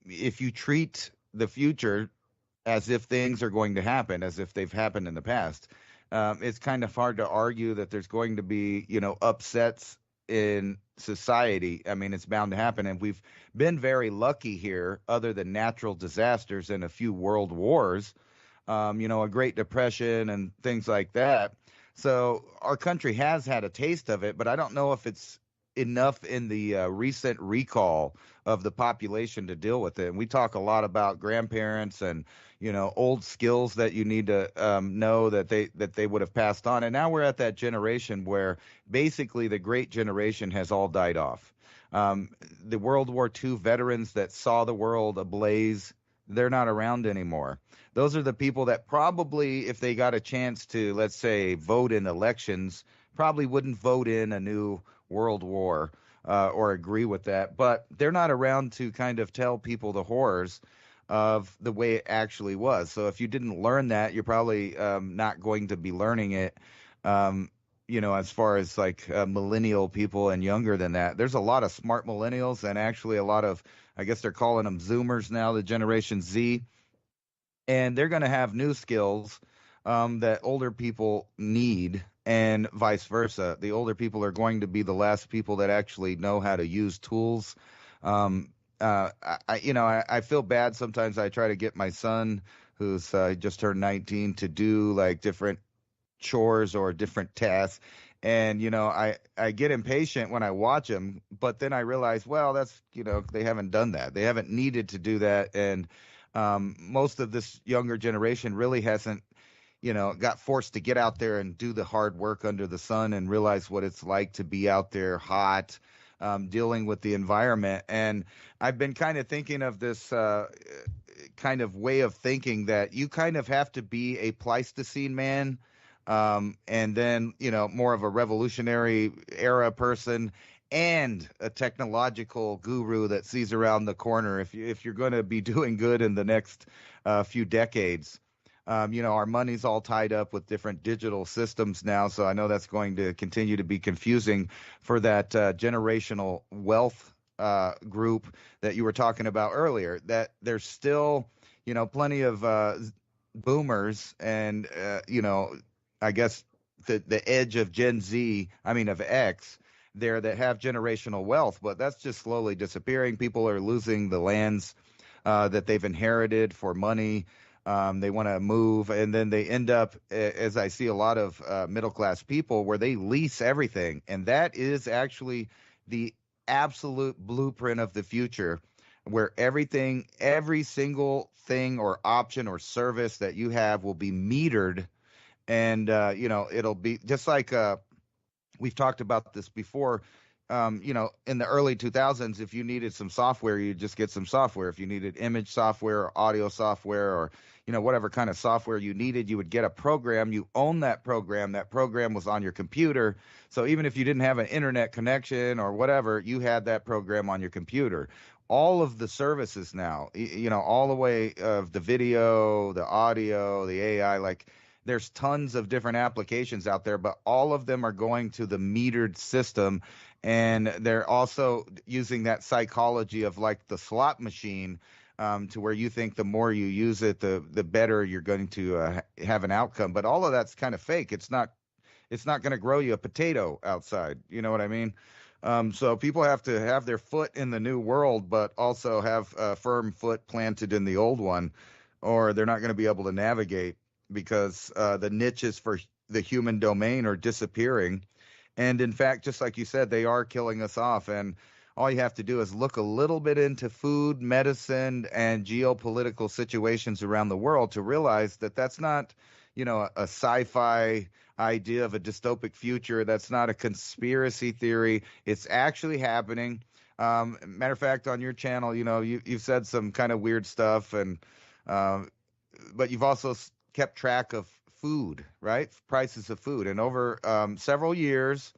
if you treat the future as if things are going to happen, as if they've happened in the past, it's kind of hard to argue that there's going to be, upsets in society. I mean, it's bound to happen. And we've been very lucky here, other than natural disasters and a few world wars, a Great Depression and things like that. So our country has had a taste of it, but I don't know if it's enough in the recent recall of the population to deal with it. And we talk a lot about grandparents and, old skills that you need to know that they would have passed on. And now we're at that generation where basically the great generation has all died off. The World War II veterans that saw the world ablaze, they're not around anymore. Those are the people that probably, if they got a chance to, let's say, vote in elections, probably wouldn't vote in a new world war or agree with that. But they're not around to kind of tell people the horrors of the way it actually was. So if you didn't learn that, you're probably not going to be learning it, as far as like millennial people and younger than that. There's a lot of smart millennials and actually a lot of, I guess they're calling them Zoomers now, the Generation Z. And they're going to have new skills that older people need, and vice versa. The older people are going to be the last people that actually know how to use tools. I feel bad sometimes. I try to get my son, who's just turned 19, to do like different chores or different tasks. And, I get impatient when I watch them, but then I realize, well, that's, they haven't done that. They haven't needed to do that. And most of this younger generation really hasn't, got forced to get out there and do the hard work under the sun and realize what it's like to be out there hot, dealing with the environment. And I've been kind of thinking of this kind of way of thinking that you kind of have to be a Pleistocene man, and then, more of a revolutionary era person and a technological guru that sees around the corner. If you're going to be doing good in the next few decades, our money's all tied up with different digital systems now. So I know that's going to continue to be confusing for that generational wealth group that you were talking about earlier, that there's still, plenty of boomers and, I guess the edge of of X there that have generational wealth, but that's just slowly disappearing. People are losing the lands that they've inherited for money. They want to move, and then they end up, as I see a lot of middle-class people, where they lease everything. And that is actually the absolute blueprint of the future, where every single thing or option or service that you have will be metered. And, it'll be just like we've talked about this before. In the early 2000s, if you needed some software, you just get some software. If you needed image software or audio software or, whatever kind of software you needed, you would get a program. You own that program. That program was on your computer. So even if you didn't have an internet connection or whatever, you had that program on your computer. All of the services now, all the way of the video, the audio, the AI, like there's tons of different applications out there, but all of them are going to the metered system. And they're also using that psychology of like the slot machine, to where you think the more you use it, the better you're going to have an outcome. But all of that's kind of fake. It's not going to grow you a potato outside. You know what I mean? So people have to have their foot in the new world, but also have a firm foot planted in the old one, or they're not going to be able to navigate because the niches for the human domain are disappearing. And in fact, just like you said, they are killing us off. And all you have to do is look a little bit into food, medicine, and geopolitical situations around the world to realize that that's not, a sci-fi idea of a dystopic future. That's not a conspiracy theory. It's actually happening. Matter of fact, on your channel, you've said some kind of weird stuff, and but you've also kept track of food, right? Prices of food. And over several years,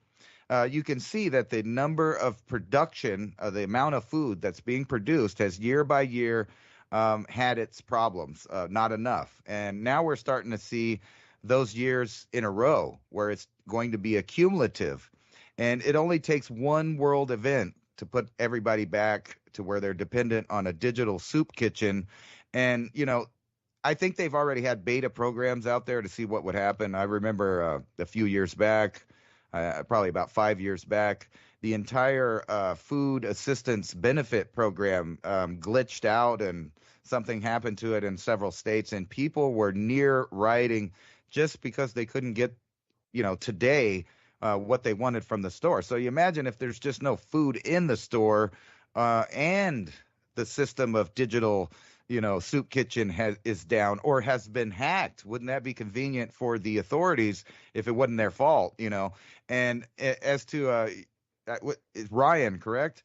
you can see that the number of production, the amount of food that's being produced has year by year had its problems, not enough. And now we're starting to see those years in a row where it's going to be accumulative. And it only takes one world event to put everybody back to where they're dependent on a digital soup kitchen. And, I think they've already had beta programs out there to see what would happen. I remember a few years back, probably about 5 years back, the entire food assistance benefit program glitched out and something happened to it in several states. And people were near rioting just because they couldn't get, today what they wanted from the store. So you imagine if there's just no food in the store and the system of digital soup kitchen is down or has been hacked. Wouldn't that be convenient for the authorities if it wasn't their fault, And as to Ryan, correct?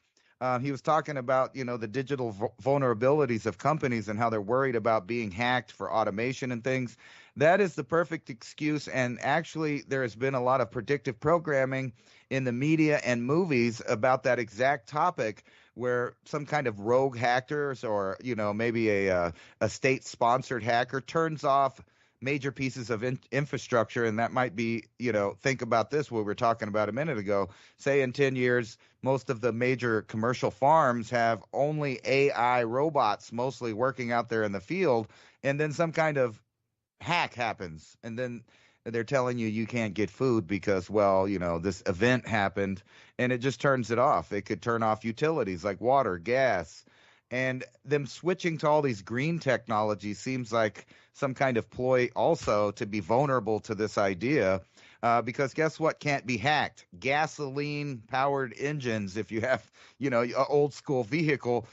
He was talking about, the digital vulnerabilities of companies and how they're worried about being hacked for automation and things. That is the perfect excuse. And actually, there has been a lot of predictive programming in the media and movies about that exact topic, where some kind of rogue hackers or, maybe a state-sponsored hacker turns off major pieces of infrastructure. And that might be, think about this, what we were talking about a minute ago. Say in 10 years, most of the major commercial farms have only AI robots mostly working out there in the field. And then some kind of hack happens. And then they're telling you can't get food because, this event happened, and it just turns it off. It could turn off utilities like water, gas, and them switching to all these green technologies seems like some kind of ploy also to be vulnerable to this idea, because guess what can't be hacked? Gasoline-powered engines. If you have, an old school vehicle,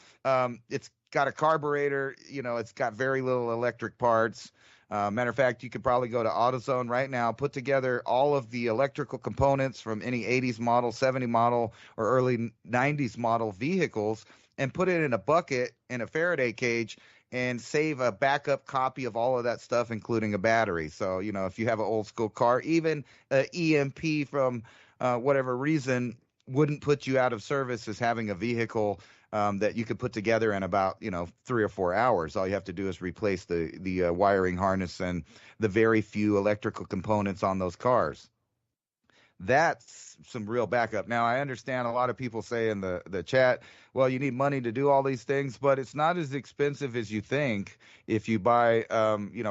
it's got a carburetor, it's got very little electric parts. Matter of fact, you could probably go to AutoZone right now, put together all of the electrical components from any 80s model, 70 model, or early 90s model vehicles and put it in a bucket in a Faraday cage and save a backup copy of all of that stuff, including a battery. So, if you have an old school car, even an EMP from whatever reason wouldn't put you out of service as having a vehicle that you could put together in about 3 or 4 hours. All you have to do is replace the wiring harness and the very few electrical components on those cars. That's some real backup. Now, I understand a lot of people say in the chat, well, you need money to do all these things, but it's not as expensive as you think if you buy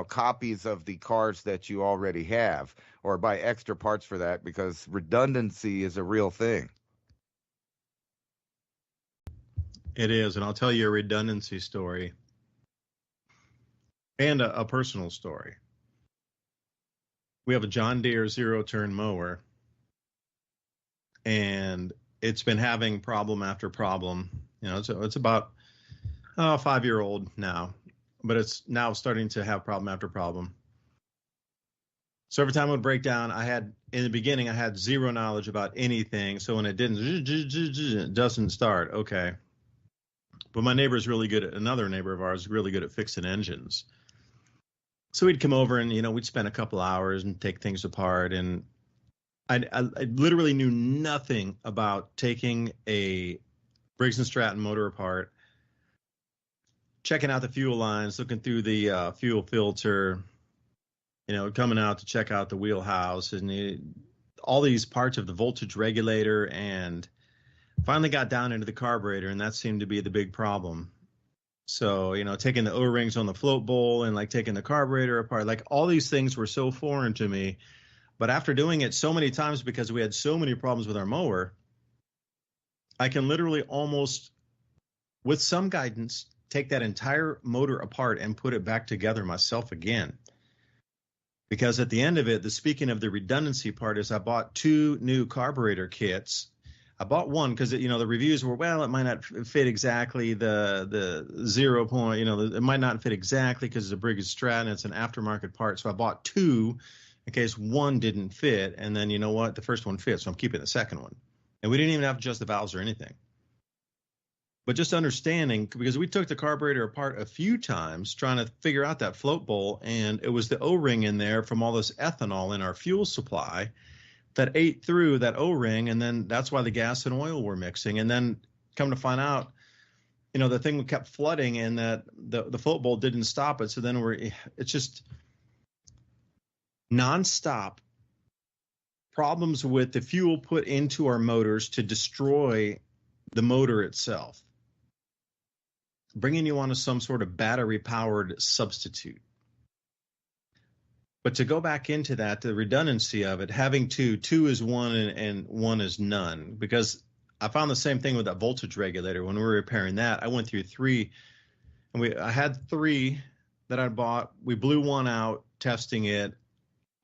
copies of the cars that you already have, or buy extra parts for that, because redundancy is a real thing. It is, and I'll tell you a redundancy story and a personal story. We have a John Deere zero-turn mower, and it's been having problem after problem. It's about a 5-year-old now, but it's now starting to have problem after problem. So every time it would break down, in the beginning, I had zero knowledge about anything. So when it doesn't start, okay. But my neighbor is really good another neighbor of ours is really good at fixing engines. So we'd come over and, we'd spend a couple hours and take things apart. And I literally knew nothing about taking a Briggs & Stratton motor apart, checking out the fuel lines, looking through the fuel filter, coming out to check out the wheelhouse and all these parts of the voltage regulator, and finally got down into the carburetor, and that seemed to be the big problem. So, taking the O-rings on the float bowl and taking the carburetor apart, all these things were so foreign to me. But after doing it so many times, because we had so many problems with our mower, I can literally almost, with some guidance, take that entire motor apart and put it back together myself again. Because at the end of it, speaking of the redundancy part, is I bought 2 new carburetor kits. I bought one because the reviews were, well, it might not fit exactly the 0 point, it might not fit exactly because it's a Briggs Strat and it's an aftermarket part. So I bought 2 in case one didn't fit, and then you know what, the first one fits, so I'm keeping the second one. And we didn't even have to adjust the valves or anything. But just understanding, because we took the carburetor apart a few times trying to figure out that float bowl, and it was the O-ring in there from all this ethanol in our fuel supply that ate through that O-ring, and then that's why the gas and oil were mixing. And then come to find out, the thing kept flooding, and that the float bowl didn't stop it. So then it's just nonstop problems with the fuel put into our motors to destroy the motor itself, bringing you onto some sort of battery-powered substitute. But to go back into that, the redundancy of it, having two is one and one is none, because I found the same thing with that voltage regulator. When we were repairing that, I went through 3, and I had 3 that I bought. We blew one out testing it.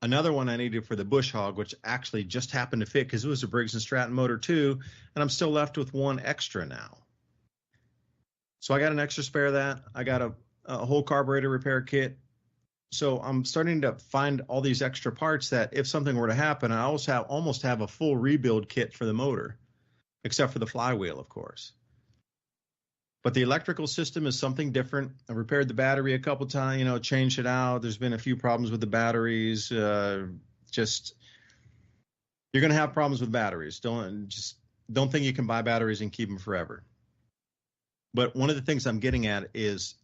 Another one I needed for the bush hog, which actually just happened to fit because it was a Briggs & Stratton motor too, and I'm still left with 1 extra now. So I got an extra spare of that. I got a whole carburetor repair kit. So I'm starting to find all these extra parts that if something were to happen, I almost have a full rebuild kit for the motor, except for the flywheel, of course. But the electrical system is something different. I repaired the battery a couple times, changed it out. There's been a few problems with the batteries. You're going to have problems with batteries. Don't think you can buy batteries and keep them forever. But one of the things I'm getting at is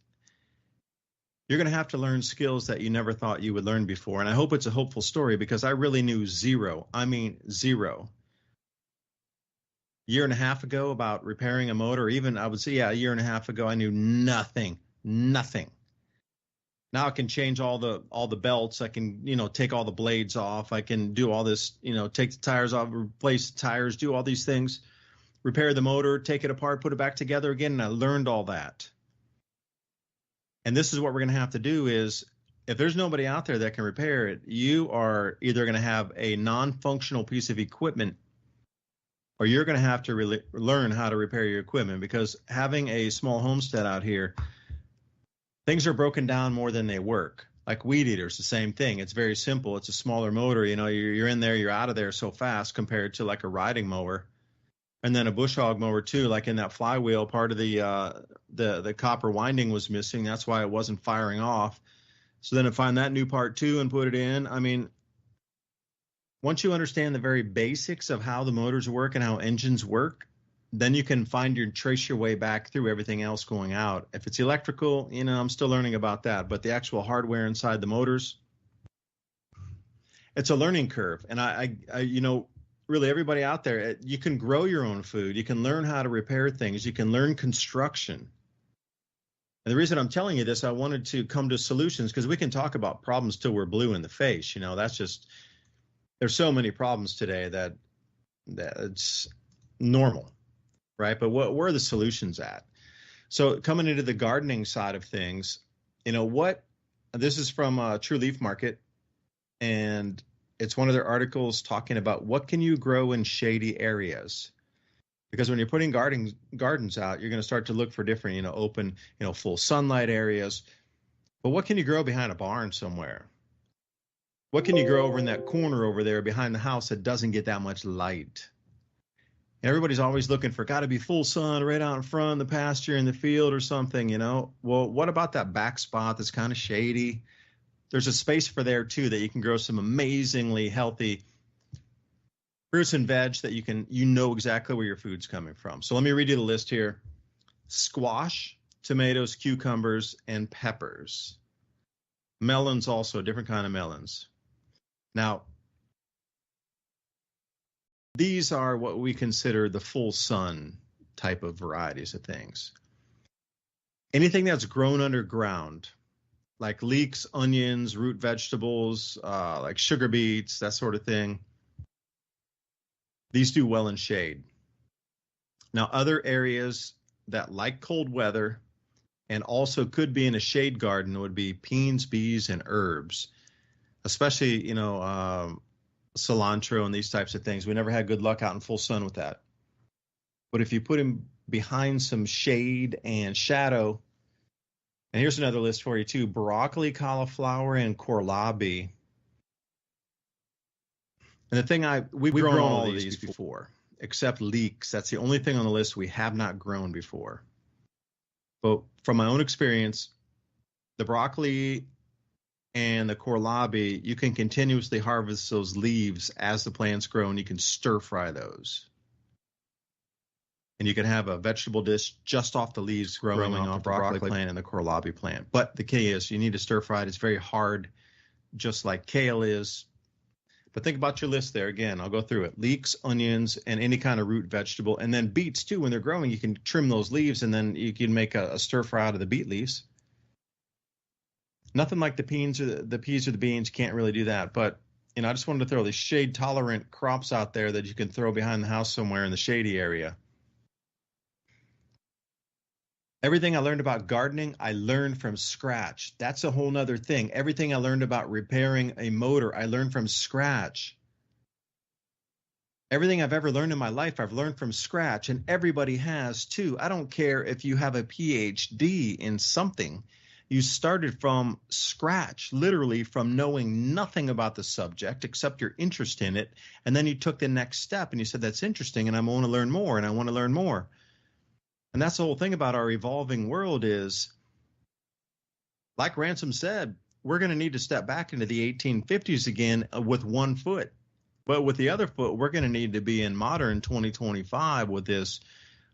you're going to have to learn skills that you never thought you would learn before. And I hope it's a hopeful story, because I really knew zero. I mean, zero. Year and a half ago about repairing a motor, or even I would say, a year and a half ago, I knew nothing. Now I can change all the belts. I can, take all the blades off. I can do all this, take the tires off, replace the tires, do all these things, repair the motor, take it apart, put it back together again. And I learned all that. And this is what we're going to have to do is, if there's nobody out there that can repair it, you are either going to have a non-functional piece of equipment, or you're going to have to really learn how to repair your equipment. Because having a small homestead out here, things are broken down more than they work. Like weed eaters, the same thing. It's very simple. It's a smaller motor. You're in there, you're out of there so fast compared to like a riding mower. And then a bush hog mower too, like in that flywheel, part of the copper winding was missing. That's why it wasn't firing off. So then to find that new part too and put it in, I mean, once you understand the very basics of how the motors work and how engines work, then you can trace your way back through everything else going out. If it's electrical, I'm still learning about that, but the actual hardware inside the motors, it's a learning curve. And I really everybody out there, you can grow your own food. You can learn how to repair things. You can learn construction. And the reason I'm telling you this, I wanted to come to solutions, because we can talk about problems till we're blue in the face. That's just, there's so many problems today that it's normal, right? But where are the solutions at? So coming into the gardening side of things, this is from True Leaf Market, and it's one of their articles talking about what can you grow in shady areas. Because when you're putting gardens out, you're going to start to look for different, open, full sunlight areas. But what can you grow behind a barn somewhere? What can you grow over in that corner over there behind the house that doesn't get that much light? And everybody's always looking for, got to be full sun right out in front of the pasture in the field or something, Well, what about that back spot that's kind of shady? There's a space for there too that you can grow some amazingly healthy fruits and veg that you know exactly where your food's coming from. So let me read you the list here. Squash, tomatoes, cucumbers, and peppers. Melons also, different kind of melons. Now, these are what we consider the full sun type of varieties of things. Anything that's grown underground, like leeks, onions, root vegetables, like sugar beets, that sort of thing, these do well in shade. Now, other areas that like cold weather and also could be in a shade garden would be beans, bees, and herbs, especially, cilantro and these types of things. We never had good luck out in full sun with that. But if you put them behind some shade and shadow, and here's another list for you too: broccoli, cauliflower, and kohlrabi. And the thing we've grown all of these before, except leeks. That's the only thing on the list we have not grown before. But from my own experience, the broccoli and the kohlrabi, you can continuously harvest those leaves as the plants grow, and you can stir fry those. And you can have a vegetable dish just off the leaves growing off the broccoli plant and the kohlrabi plant. But the key is you need to stir fry it. It's very hard, just like kale is. But think about your list there. Again, I'll go through it. Leeks, onions, and any kind of root vegetable. And then beets, too. When they're growing, you can trim those leaves, and then you can make a stir fry out of the beet leaves. Nothing like the peas or the beans. Can't really do that. But, I just wanted to throw these shade-tolerant crops out there that you can throw behind the house somewhere in the shady area. Everything I learned about gardening, I learned from scratch. That's a whole nother thing. Everything I learned about repairing a motor, I learned from scratch. Everything I've ever learned in my life, I've learned from scratch, and everybody has too. I don't care if you have a PhD in something. You started from scratch, literally from knowing nothing about the subject except your interest in it, and then you took the next step and you said, that's interesting, and I want to learn more, and I want to learn more. And that's the whole thing about our evolving world is, like Ransom said, we're going to need to step back into the 1850s again with one foot. But with the other foot, we're going to need to be in modern 2025 with this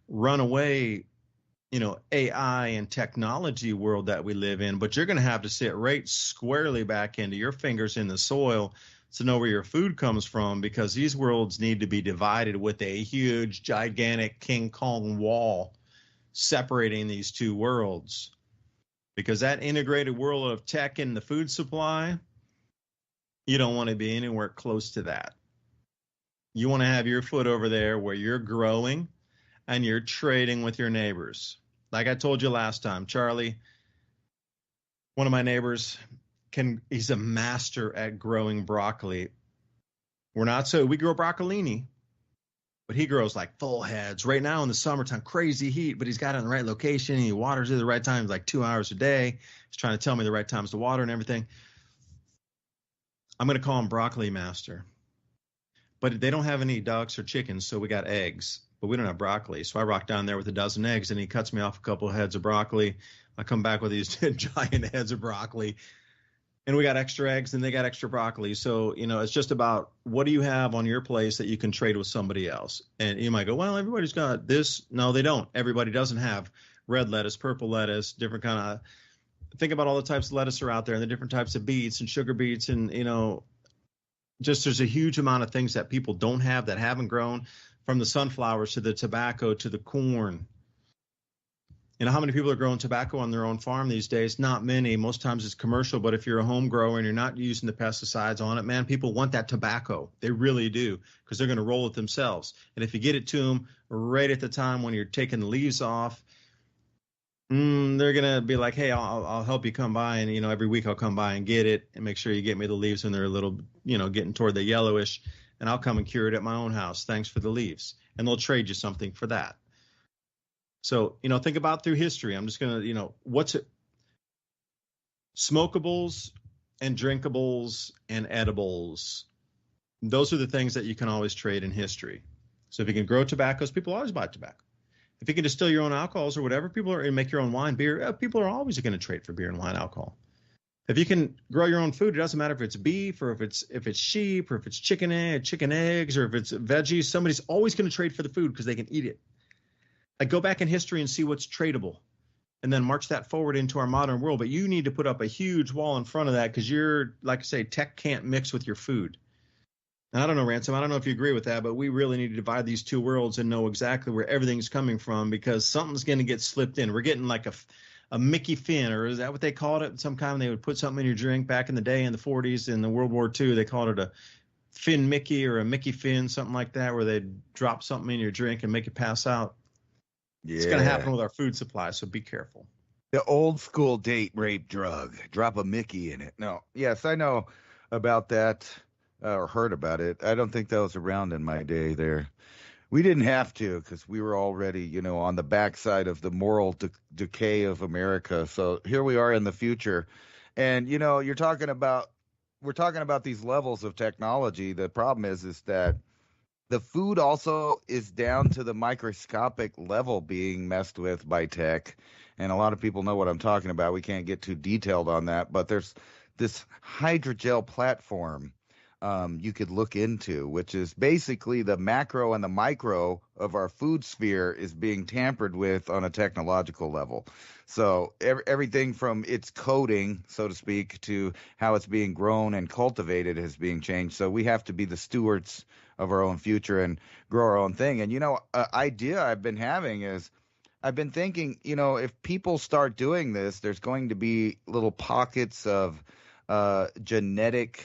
runaway, AI and technology world that we live in. But you're going to have to sit right squarely back into your fingers in the soil to know where your food comes from, because these worlds need to be divided with a huge, gigantic King Kong wall separating these two worlds, because that integrated world of tech and the food supply, you don't want to be anywhere close to that. You want to have your foot over there where you're growing and you're trading with your neighbors. Like I told you last time, Charlie, one of my neighbors, he's a master at growing broccoli. We grow broccolini, but he grows like full heads. Right now in the summertime, crazy heat, but he's got it in the right location. He waters it at the right times, like 2 hours a day. He's trying to tell me the right times to water and everything. I'm going to call him Broccoli Master. But they don't have any ducks or chickens, so we got eggs. But we don't have broccoli. So I rock down there with a dozen eggs, and he cuts me off a couple of heads of broccoli. I come back with these giant heads of broccoli. And we got extra eggs, and they got extra broccoli. So, it's just about what do you have on your place that you can trade with somebody else? And you might go, well, everybody's got this. No, they don't. Everybody doesn't have red lettuce, purple lettuce, different kind of. Think about all the types of lettuce are out there and the different types of beets and sugar beets. And, just there's a huge amount of things that people don't have that haven't grown, from the sunflowers to the tobacco to the corn. How many people are growing tobacco on their own farm these days? Not many. Most times it's commercial, but if you're a home grower and you're not using the pesticides on it, man, people want that tobacco. They really do, because they're going to roll it themselves. And if you get it to them right at the time when you're taking the leaves off, they're going to be like, hey, I'll help you come by. And, every week I'll come by and get it and make sure you get me the leaves when they're a little, getting toward the yellowish, and I'll come and cure it at my own house. Thanks for the leaves. And they'll trade you something for that. So, think about through history. I'm just going to, what's it? Smokables and drinkables and edibles. Those are the things that you can always trade in history. So if you can grow tobaccos, people always buy tobacco. If you can distill your own alcohols or whatever, and make your own wine, beer, people are always going to trade for beer and wine, alcohol. If you can grow your own food, it doesn't matter if it's beef or if it's sheep or if it's chicken eggs or if it's veggies. Somebody's always going to trade for the food because they can eat it. I go back in history and see what's tradable, and then march that forward into our modern world. But you need to put up a huge wall in front of that, because you're, like I say, tech can't mix with your food. And I don't know, Ransom, I don't know if you agree with that, but we really need to divide these two worlds and know exactly where everything's coming from, because something's going to get slipped in. We're getting like a Mickey Finn, or is that what they called it? Some kind they would put something in your drink back in the day in the 40s, in the World War II. They called it a Finn Mickey or a Mickey Finn, something like that, where they'd drop something in your drink and make you pass out. It's going to happen with our food supply, so be careful. The old school date rape drug. Drop a Mickey in it. No. Yes, I know about that or heard about it. I don't think that was around in my day there. We didn't have to because we were already, on the backside of the moral decay of America. So here we are in the future. And, we're talking about these levels of technology. The problem is that the food also is down to the microscopic level being messed with by tech. And a lot of people know what I'm talking about. We can't get too detailed on that, but there's this hydrogel platform you could look into, which is basically the macro and the micro of our food sphere is being tampered with on a technological level. So everything from its coding, so to speak, to how it's being grown and cultivated is being changed. So we have to be the stewards of our own future and grow our own thing. And, an idea I've been having is I've been thinking, if people start doing this, there's going to be little pockets of genetic,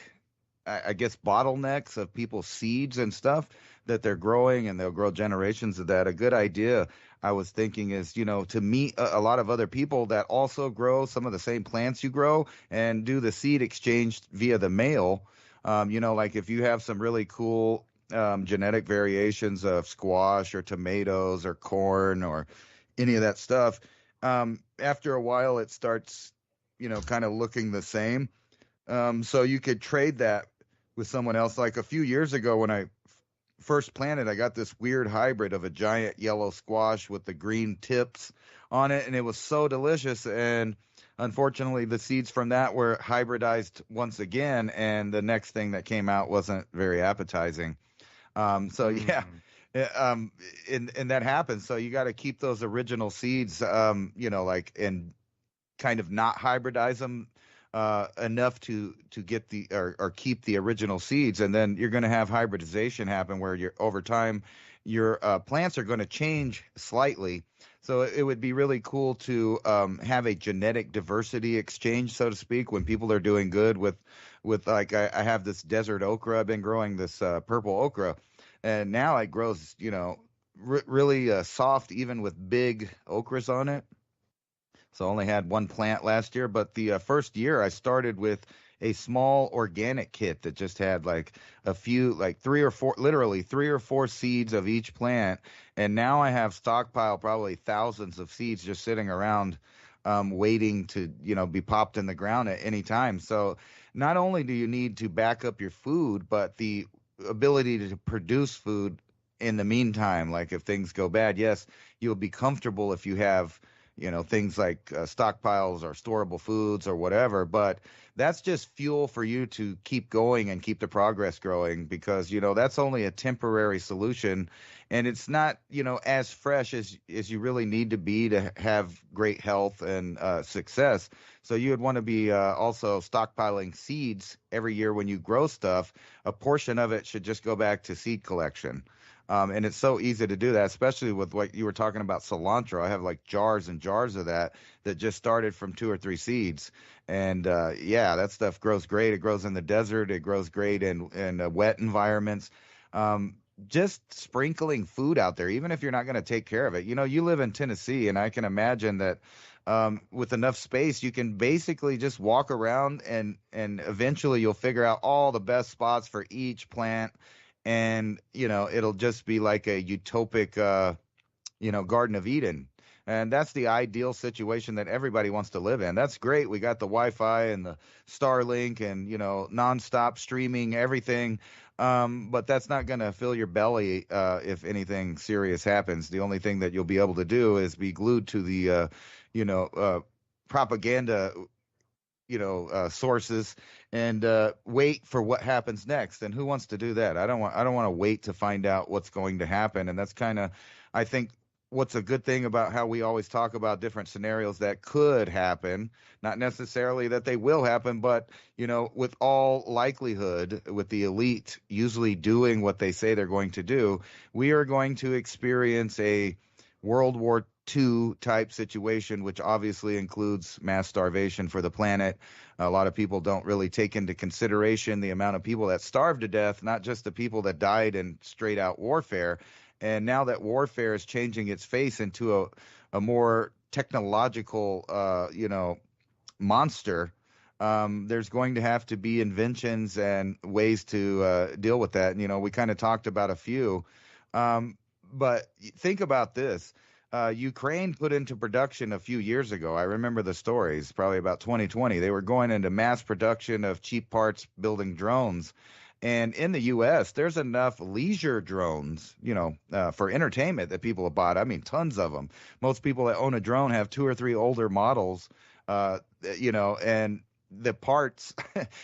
I guess, bottlenecks of people's seeds and stuff that they're growing, and they'll grow generations of that. A good idea I was thinking is, to meet a lot of other people that also grow some of the same plants you grow and do the seed exchange via the mail. Like if you have some really cool genetic variations of squash or tomatoes or corn or any of that stuff, after a while it starts, kind of looking the same. So you could trade that with someone else. Like a few years ago when I first planted, I got this weird hybrid of a giant yellow squash with the green tips on it, and it was so delicious. And unfortunately, the seeds from that were hybridized once again, and the next thing that came out wasn't very appetizing. And that happens. So you got to keep those original seeds, and kind of not hybridize them enough to get or keep the original seeds. And then you're going to have hybridization happen where over time your plants are going to change slightly. So it would be really cool to have a genetic diversity exchange, so to speak, when people are doing good with like I have this desert okra. I've been growing this purple okra. And now it grows, really soft, even with big okras on it. So I only had one plant last year. But the first year I started with a small organic kit that just had like a few, like literally three or four seeds of each plant. And now I have stockpiled probably thousands of seeds just sitting around waiting to, be popped in the ground at any time. So not only do you need to back up your food, but the ability to produce food in the meantime. Like if things go bad, yes, you'll be comfortable if you have, things like stockpiles or storable foods or whatever, but that's just fuel for you to keep going and keep the progress growing, because, that's only a temporary solution, and it's not, as fresh as you really need to be to have great health and success. So you would want to be also stockpiling seeds every year when you grow stuff. A portion of it should just go back to seed collection. And it's so easy to do that, especially with what you were talking about, cilantro. I have like jars and jars of that just started from 2 or 3 seeds. And that stuff grows great. It grows in the desert. It grows great in wet environments. Just sprinkling food out there, even if you're not going to take care of it. You live in Tennessee, and I can imagine that with enough space, you can basically just walk around and eventually you'll figure out all the best spots for each plant. And, it'll just be like a utopic, Garden of Eden. And that's the ideal situation that everybody wants to live in. That's great. We got the Wi-Fi and the Starlink and, nonstop streaming, everything. But that's not going to fill your belly if anything serious happens. The only thing that you'll be able to do is be glued to the, propaganda sources and wait for what happens next. And who wants to do that? I don't want to wait to find out what's going to happen. And that's kind of, I think, what's a good thing about how we always talk about different scenarios that could happen, not necessarily that they will happen, but, with all likelihood, with the elite usually doing what they say they're going to do, we are going to experience a World War II type situation, which obviously includes mass starvation for the planet. A lot of people don't really take into consideration the amount of people that starved to death, not just the people that died in straight out warfare. And now that warfare is changing its face into a more technological, monster, there's going to have to be inventions and ways to deal with that. And, we kind of talked about a few. But think about this. Ukraine put into production a few years ago. I remember the stories, probably about 2020. They were going into mass production of cheap parts building drones. And in the U.S., there's enough leisure drones, for entertainment that people have bought. I mean, tons of them. Most people that own a drone have 2 or 3 older models, and the parts,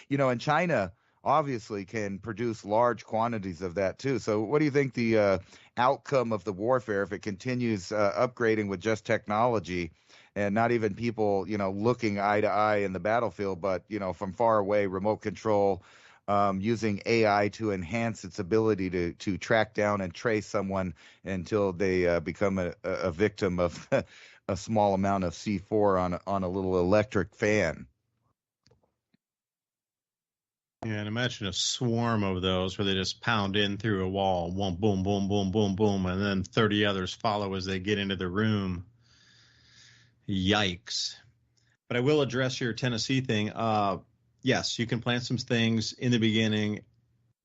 in China obviously can produce large quantities of that too. So what do you think the outcome of the warfare, if it continues upgrading with just technology and not even people, looking eye to eye in the battlefield, but, from far away, remote control, using AI to enhance its ability to track down and trace someone until they become a victim of a small amount of C4 on a little electric fan? Yeah, and imagine a swarm of those where they just pound in through a wall, boom, boom, boom, boom, boom, boom, and then 30 others follow as they get into the room. Yikes. But I will address your Tennessee thing. Yes, you can plant some things in the beginning,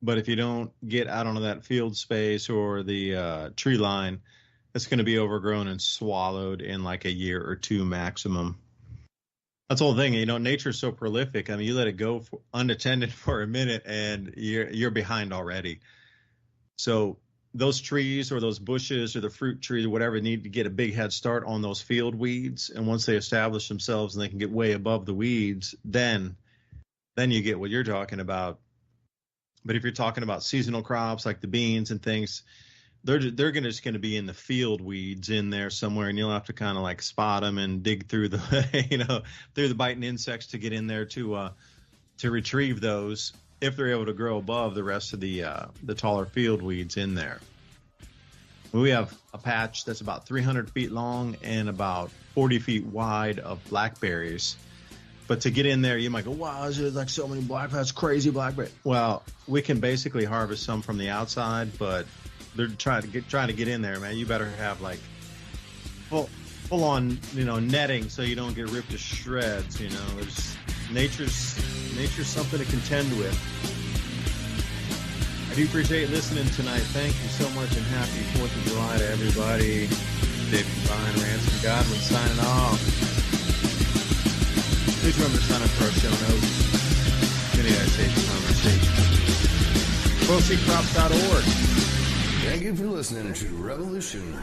but if you don't get out onto that field space or the tree line, it's going to be overgrown and swallowed in like a year or 2 maximum. That's the whole thing. Nature's so prolific. I mean, you let it go unattended for a minute and you're behind already. So those trees or those bushes or the fruit trees or whatever need to get a big head start on those field weeds. And once they establish themselves and they can get way above the weeds, then you get what you're talking about. But if you're talking about seasonal crops like the beans and things, they're just going to be in the field weeds in there somewhere, and you'll have to kind of like spot them and dig through the through the biting insects to get in there to retrieve those if they're able to grow above the rest of the taller field weeds in there. We have a patch that's about 300 feet long and about 40 feet wide of blackberries. But to get in there, you might go, wow, there's like so many blackberries, crazy blackberries. Well, we can basically harvest some from the outside, but they're trying to get in there, man. You better have like full on, netting so you don't get ripped to shreds. There's nature's something to contend with. I do appreciate listening tonight. Thank you so much, and happy 4th of July to everybody. DuByne, Ransom Godwin signing off. Please remember to sign up for our show notes. MIAC conversation. WorldSeedCrops.org. Thank you for listening to Revolution.